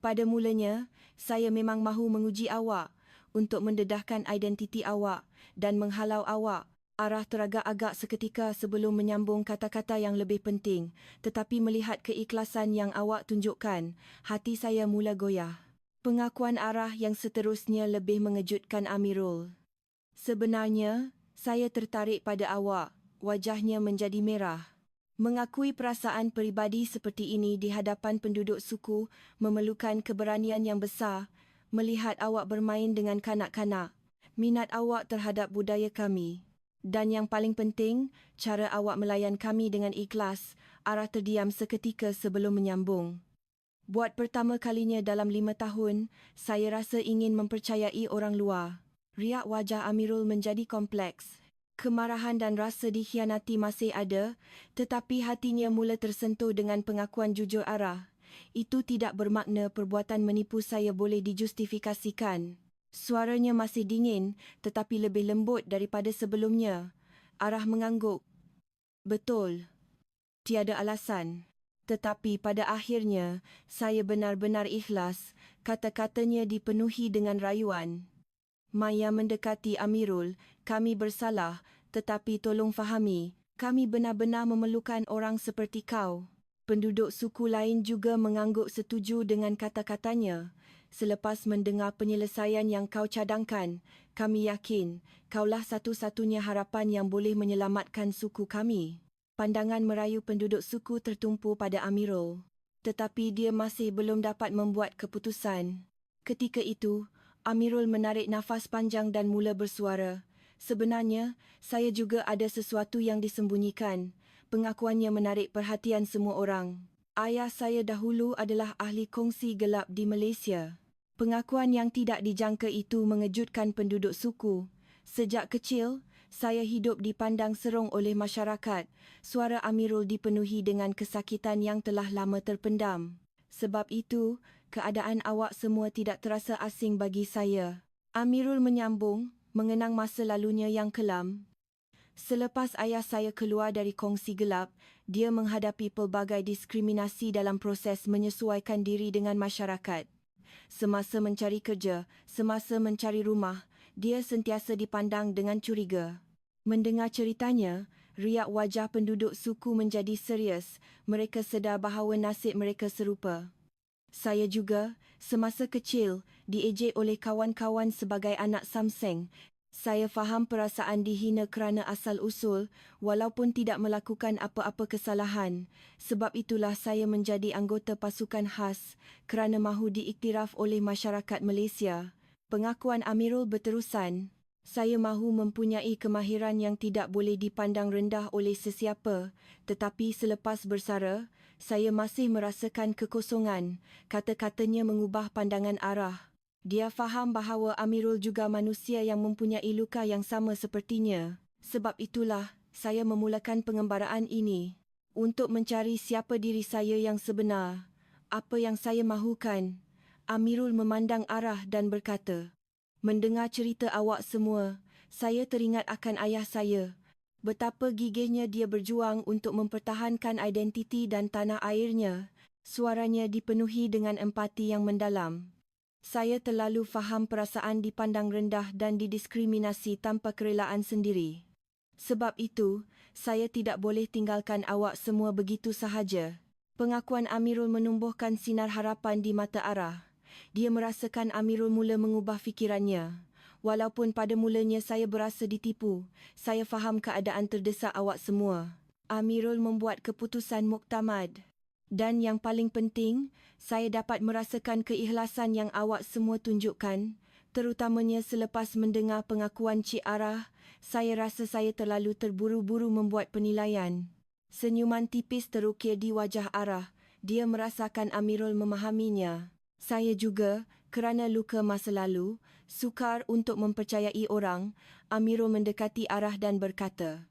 Pada mulanya, saya memang mahu menguji awak untuk mendedahkan identiti awak dan menghalau awak. Arah teragak-agak seketika sebelum menyambung kata-kata yang lebih penting, tetapi melihat keikhlasan yang awak tunjukkan, hati saya mula goyah. Pengakuan Arah yang seterusnya lebih mengejutkan Amirul. Sebenarnya, saya tertarik pada awak. Wajahnya menjadi merah. Mengakui perasaan peribadi seperti ini di hadapan penduduk suku memerlukan keberanian yang besar. Melihat awak bermain dengan kanak-kanak, minat awak terhadap budaya kami. Dan yang paling penting, cara awak melayan kami dengan ikhlas. Arah terdiam seketika sebelum menyambung. Buat pertama kalinya dalam 5 tahun, saya rasa ingin mempercayai orang luar. Riak wajah Amirul menjadi kompleks. Kemarahan dan rasa dikhianati masih ada, tetapi hatinya mula tersentuh dengan pengakuan jujur Arah. Itu tidak bermakna perbuatan menipu saya boleh dijustifikasikan. Suaranya masih dingin, tetapi lebih lembut daripada sebelumnya. Arah mengangguk. Betul. Tiada alasan. Tetapi pada akhirnya, saya benar-benar ikhlas, kata-katanya dipenuhi dengan rayuan. Maya mendekati Amirul, kami bersalah, tetapi tolong fahami, kami benar-benar memerlukan orang seperti kau. Penduduk suku lain juga mengangguk setuju dengan kata-katanya. Selepas mendengar penyelesaian yang kau cadangkan, kami yakin kaulah satu-satunya harapan yang boleh menyelamatkan suku kami. Pandangan merayu penduduk suku tertumpu pada Amirul. Tetapi dia masih belum dapat membuat keputusan. Ketika itu, Amirul menarik nafas panjang dan mula bersuara. Sebenarnya, saya juga ada sesuatu yang disembunyikan. Pengakuannya menarik perhatian semua orang. Ayah saya dahulu adalah ahli kongsi gelap di Malaysia. Pengakuan yang tidak dijangka itu mengejutkan penduduk suku. Sejak kecil, saya hidup dipandang serong oleh masyarakat. Suara Amirul dipenuhi dengan kesakitan yang telah lama terpendam. Sebab itu, keadaan awak semua tidak terasa asing bagi saya. Amirul menyambung, mengenang masa lalunya yang kelam. Selepas ayah saya keluar dari kongsi gelap, dia menghadapi pelbagai diskriminasi dalam proses menyesuaikan diri dengan masyarakat. Semasa mencari kerja, semasa mencari rumah, dia sentiasa dipandang dengan curiga. Mendengar ceritanya, riak wajah penduduk suku menjadi serius. Mereka sedar bahawa nasib mereka serupa. Saya juga, semasa kecil, diejek oleh kawan-kawan sebagai anak samseng. Saya faham perasaan dihina kerana asal-usul, walaupun tidak melakukan apa-apa kesalahan. Sebab itulah saya menjadi anggota pasukan khas, kerana mahu diiktiraf oleh masyarakat Malaysia. Pengakuan Amirul berterusan. Saya mahu mempunyai kemahiran yang tidak boleh dipandang rendah oleh sesiapa, tetapi selepas bersara, saya masih merasakan kekosongan. Kata-katanya mengubah pandangan arah. Dia faham bahawa Amirul juga manusia yang mempunyai luka yang sama sepertinya. Sebab itulah, saya memulakan pengembaraan ini. Untuk mencari siapa diri saya yang sebenar. Apa yang saya mahukan. Amirul memandang arah dan berkata, mendengar cerita awak semua, saya teringat akan ayah saya. Betapa gigihnya dia berjuang untuk mempertahankan identiti dan tanah airnya. Suaranya dipenuhi dengan empati yang mendalam. Saya terlalu faham perasaan dipandang rendah dan didiskriminasi tanpa kerelaan sendiri. Sebab itu, saya tidak boleh tinggalkan awak semua begitu sahaja. Pengakuan Amirul menumbuhkan sinar harapan di mata arah. Dia merasakan Amirul mula mengubah fikirannya. Walaupun pada mulanya saya berasa ditipu, saya faham keadaan terdesak awak semua. Amirul membuat keputusan muktamad. Dan yang paling penting, saya dapat merasakan keikhlasan yang awak semua tunjukkan, terutamanya selepas mendengar pengakuan Cik Arah. Saya rasa saya terlalu terburu-buru membuat penilaian. Senyuman tipis terukir di wajah Arah. Dia merasakan Amirul memahaminya. Saya juga, kerana luka masa lalu, sukar untuk mempercayai orang. Amirul mendekati Arah dan berkata,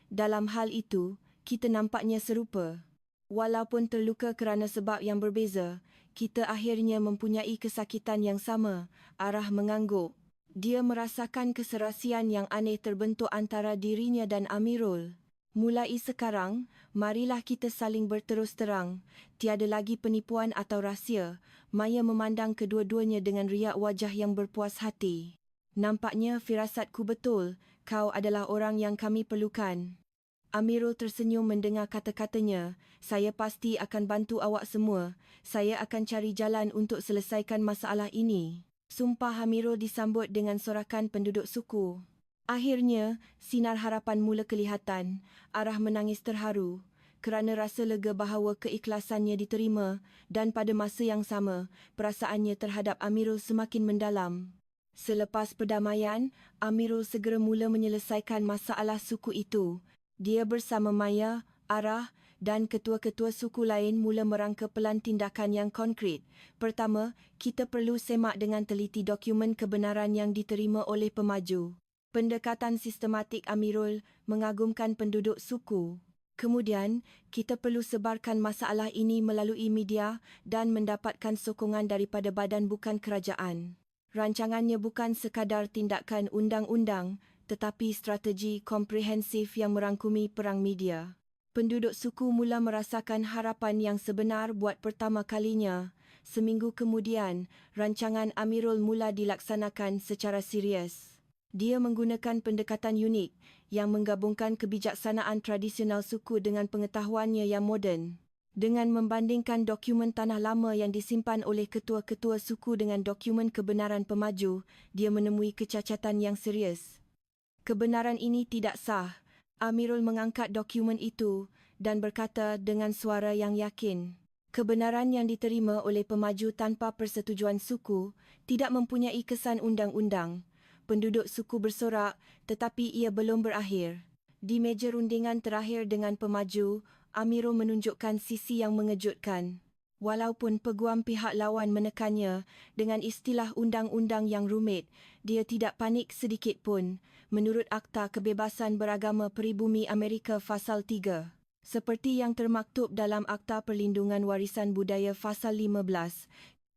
dalam hal itu, kita nampaknya serupa. Walaupun terluka kerana sebab yang berbeza, kita akhirnya mempunyai kesakitan yang sama. Arah mengangguk. Dia merasakan keserasian yang aneh terbentuk antara dirinya dan Amirul. Mulai sekarang, marilah kita saling berterus terang. Tiada lagi penipuan atau rahsia. Maya memandang kedua-duanya dengan riak wajah yang berpuas hati. Nampaknya firasatku betul. Kau adalah orang yang kami perlukan. Amirul tersenyum mendengar kata-katanya. Saya pasti akan bantu awak semua. Saya akan cari jalan untuk selesaikan masalah ini. Sumpah Amirul disambut dengan sorakan penduduk suku. Akhirnya, sinar harapan mula kelihatan. Arah menangis terharu kerana rasa lega bahawa keikhlasannya diterima dan pada masa yang sama, perasaannya terhadap Amirul semakin mendalam. Selepas perdamaian, Amirul segera mula menyelesaikan masalah suku itu. Dia bersama Maya, Arah dan ketua-ketua suku lain mula merangka pelan tindakan yang konkret. Pertama, kita perlu semak dengan teliti dokumen kebenaran yang diterima oleh pemaju. Pendekatan sistematik Amirul mengagumkan penduduk suku. Kemudian, kita perlu sebarkan masalah ini melalui media dan mendapatkan sokongan daripada badan bukan kerajaan. Rancangannya bukan sekadar tindakan undang-undang, tetapi strategi komprehensif yang merangkumi perang media. Penduduk suku mula merasakan harapan yang sebenar buat pertama kalinya. Seminggu kemudian, rancangan Amirul mula dilaksanakan secara serius. Dia menggunakan pendekatan unik yang menggabungkan kebijaksanaan tradisional suku dengan pengetahuannya yang moden. Dengan membandingkan dokumen tanah lama yang disimpan oleh ketua-ketua suku dengan dokumen kebenaran pemaju, dia menemui kecacatan yang serius. Kebenaran ini tidak sah. Amirul mengangkat dokumen itu dan berkata dengan suara yang yakin, kebenaran yang diterima oleh pemaju tanpa persetujuan suku tidak mempunyai kesan undang-undang. Penduduk suku bersorak, tetapi ia belum berakhir. Di meja rundingan terakhir dengan pemaju, Amirul menunjukkan sisi yang mengejutkan. Walaupun peguam pihak lawan menekannya dengan istilah undang-undang yang rumit, dia tidak panik sedikit pun. Menurut Akta Kebebasan Beragama Peribumi Amerika Fasal 3. Seperti yang termaktub dalam Akta Perlindungan Warisan Budaya Fasal 15,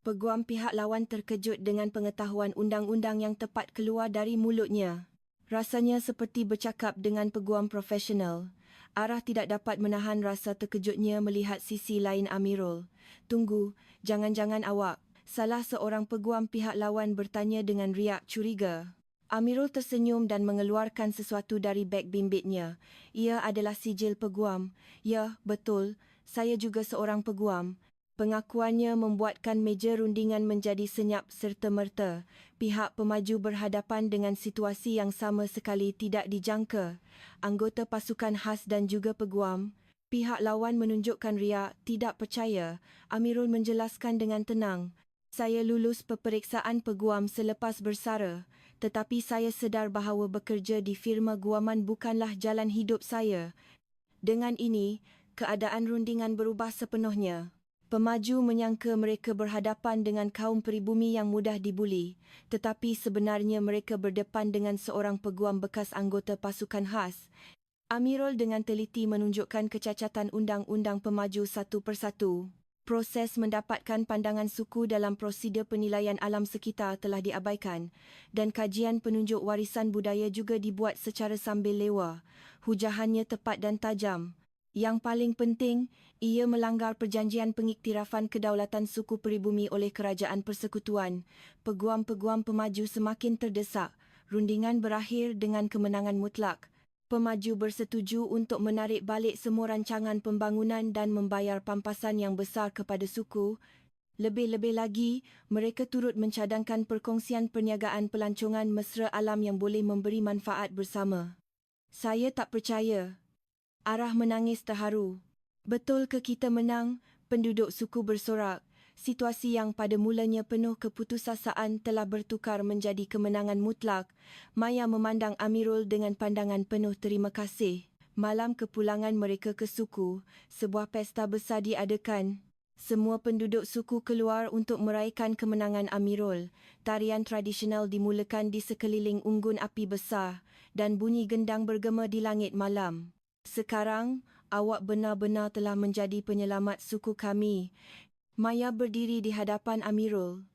peguam pihak lawan terkejut dengan pengetahuan undang-undang yang tepat keluar dari mulutnya. Rasanya seperti bercakap dengan peguam profesional. Arah tidak dapat menahan rasa terkejutnya melihat sisi lain Amirul. Tunggu, jangan-jangan awak. Salah seorang peguam pihak lawan bertanya dengan riak curiga. Amirul tersenyum dan mengeluarkan sesuatu dari beg bimbitnya. Ia adalah sijil peguam. Ya, betul. Saya juga seorang peguam. Pengakuannya membuatkan meja rundingan menjadi senyap serta-merta. Pihak pemaju berhadapan dengan situasi yang sama sekali tidak dijangka. Anggota pasukan khas dan juga peguam. Pihak lawan menunjukkan riak, tidak percaya. Amirul menjelaskan dengan tenang. Saya lulus peperiksaan peguam selepas bersara, tetapi saya sedar bahawa bekerja di firma guaman bukanlah jalan hidup saya. Dengan ini, keadaan rundingan berubah sepenuhnya. Pemaju menyangka mereka berhadapan dengan kaum peribumi yang mudah dibuli, tetapi sebenarnya mereka berdepan dengan seorang peguam bekas anggota pasukan khas. Amirul dengan teliti menunjukkan kecacatan undang-undang pemaju satu persatu. Proses mendapatkan pandangan suku dalam prosedur penilaian alam sekitar telah diabaikan dan kajian penunjuk warisan budaya juga dibuat secara sambil lewa. Hujahannya tepat dan tajam. Yang paling penting, ia melanggar perjanjian pengiktirafan kedaulatan suku peribumi oleh Kerajaan Persekutuan. Peguam-peguam pemaju semakin terdesak. Rundingan berakhir dengan kemenangan mutlak. Pemaju bersetuju untuk menarik balik semua rancangan pembangunan dan membayar pampasan yang besar kepada suku. Lebih-lebih lagi, mereka turut mencadangkan perkongsian perniagaan pelancongan mesra alam yang boleh memberi manfaat bersama. Saya tak percaya. Arah menangis terharu. Betul ke kita menang? Penduduk suku bersorak. Situasi yang pada mulanya penuh keputusasaan telah bertukar menjadi kemenangan mutlak. Maya memandang Amirul dengan pandangan penuh terima kasih. Malam kepulangan mereka ke suku, sebuah pesta besar diadakan. Semua penduduk suku keluar untuk meraihkan kemenangan Amirul. Tarian tradisional dimulakan di sekeliling unggun api besar dan bunyi gendang bergema di langit malam. Sekarang, awak benar-benar telah menjadi penyelamat suku kami. Maya berdiri di hadapan Amirul.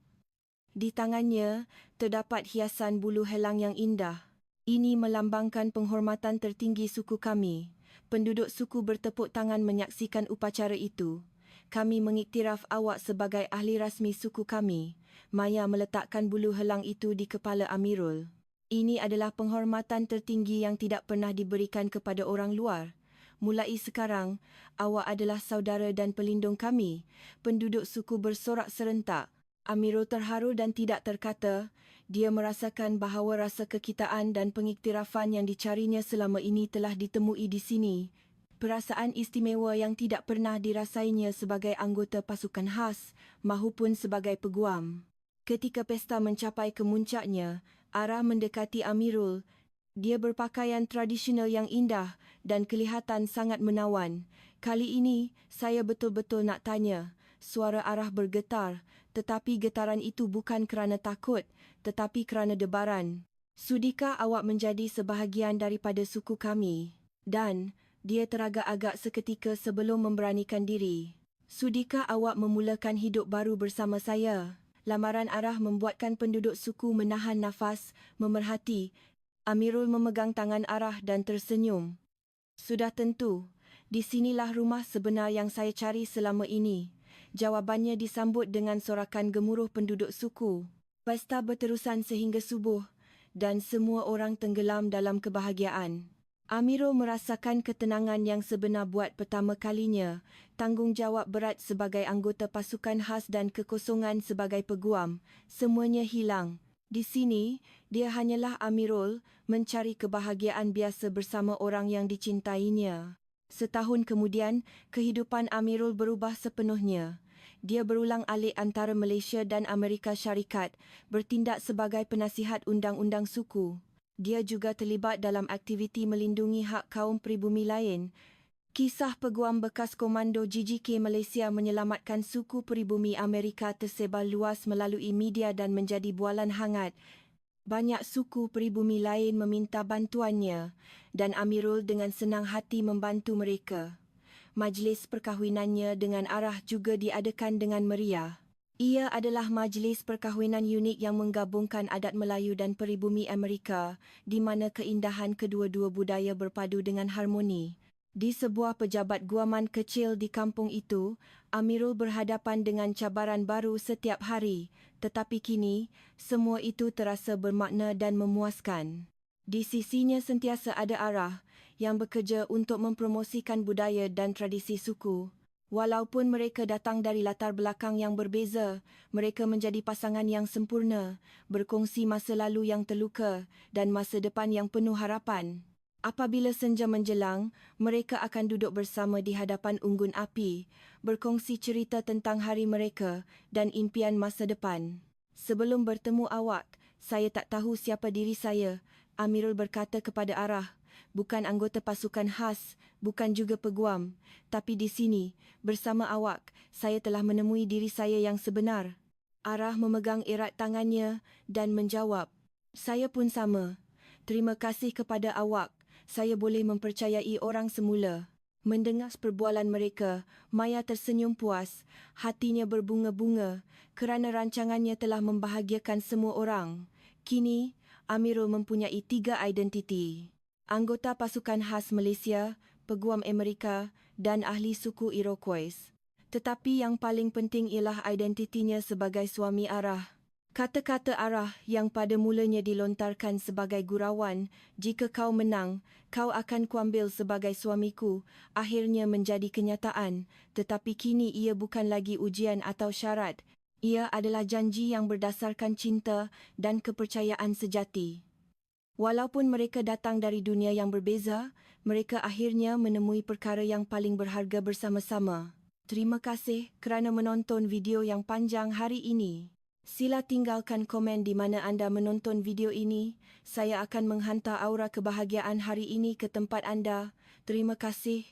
Di tangannya, terdapat hiasan bulu helang yang indah. Ini melambangkan penghormatan tertinggi suku kami. Penduduk suku bertepuk tangan menyaksikan upacara itu. Kami mengiktiraf awak sebagai ahli rasmi suku kami. Maya meletakkan bulu helang itu di kepala Amirul. Ini adalah penghormatan tertinggi yang tidak pernah diberikan kepada orang luar. Mulai sekarang, awak adalah saudara dan pelindung kami. Penduduk suku bersorak serentak. Amirul terharu dan tidak terkata. Dia merasakan bahawa rasa kekitaan dan pengiktirafan yang dicarinya selama ini telah ditemui di sini. Perasaan istimewa yang tidak pernah dirasainya sebagai anggota pasukan khas mahupun sebagai peguam. Ketika pesta mencapai kemuncaknya, Arah mendekati Amirul. Dia berpakaian tradisional yang indah dan kelihatan sangat menawan. Kali ini, saya betul-betul nak tanya. Suara Arah bergetar, tetapi getaran itu bukan kerana takut, tetapi kerana debaran. Sudikah awak menjadi sebahagian daripada suku kami? Dan, dia teragak-agak seketika sebelum memberanikan diri. Sudikah awak memulakan hidup baru bersama saya? Lamaran Arah membuatkan penduduk suku menahan nafas, memerhati. Amirul memegang tangan Arah dan tersenyum. Sudah tentu. Di sinilah rumah sebenar yang saya cari selama ini. Jawabannya disambut dengan sorakan gemuruh penduduk suku. Pesta berterusan sehingga subuh dan semua orang tenggelam dalam kebahagiaan. Amirul merasakan ketenangan yang sebenar buat pertama kalinya, tanggungjawab berat sebagai anggota pasukan khas dan kekosongan sebagai peguam, semuanya hilang. Di sini, dia hanyalah Amirul, mencari kebahagiaan biasa bersama orang yang dicintainya. Setahun kemudian, kehidupan Amirul berubah sepenuhnya. Dia berulang-alik antara Malaysia dan Amerika Syarikat, bertindak sebagai penasihat undang-undang suku. Dia juga terlibat dalam aktiviti melindungi hak kaum pribumi lain. Kisah peguam bekas komando GGK Malaysia menyelamatkan suku pribumi Amerika tersebar luas melalui media dan menjadi bualan hangat. Banyak suku pribumi lain meminta bantuannya dan Amirul dengan senang hati membantu mereka. Majlis perkahwinannya dengan Arah juga diadakan dengan meriah. Ia adalah majlis perkahwinan unik yang menggabungkan adat Melayu dan peribumi Amerika, di mana keindahan kedua-dua budaya berpadu dengan harmoni. Di sebuah pejabat guaman kecil di kampung itu, Amirul berhadapan dengan cabaran baru setiap hari, tetapi kini, semua itu terasa bermakna dan memuaskan. Di sisinya sentiasa ada Arah, yang bekerja untuk mempromosikan budaya dan tradisi suku. Walaupun mereka datang dari latar belakang yang berbeza, mereka menjadi pasangan yang sempurna, berkongsi masa lalu yang terluka dan masa depan yang penuh harapan. Apabila senja menjelang, mereka akan duduk bersama di hadapan unggun api, berkongsi cerita tentang hari mereka dan impian masa depan. Sebelum bertemu awak, saya tak tahu siapa diri saya, Amirul berkata kepada Arah. Bukan anggota pasukan khas, bukan juga peguam, tapi di sini, bersama awak, saya telah menemui diri saya yang sebenar. Arah memegang erat tangannya dan menjawab, saya pun sama. Terima kasih kepada awak, saya boleh mempercayai orang semula. Mendengar perbualan mereka, Maya tersenyum puas, hatinya berbunga-bunga kerana rancangannya telah membahagiakan semua orang. Kini, Amirul mempunyai 3 identiti. Anggota pasukan khas Malaysia, peguam Amerika dan ahli suku Iroquois. Tetapi yang paling penting ialah identitinya sebagai suami Arah. Kata-kata Arah yang pada mulanya dilontarkan sebagai gurauan, jika kau menang, kau akan kuambil sebagai suamiku, akhirnya menjadi kenyataan, tetapi kini ia bukan lagi ujian atau syarat. Ia adalah janji yang berdasarkan cinta dan kepercayaan sejati. Walaupun mereka datang dari dunia yang berbeza, mereka akhirnya menemui perkara yang paling berharga bersama-sama. Terima kasih kerana menonton video yang panjang hari ini. Sila tinggalkan komen di mana anda menonton video ini. Saya akan menghantar aura kebahagiaan hari ini ke tempat anda. Terima kasih.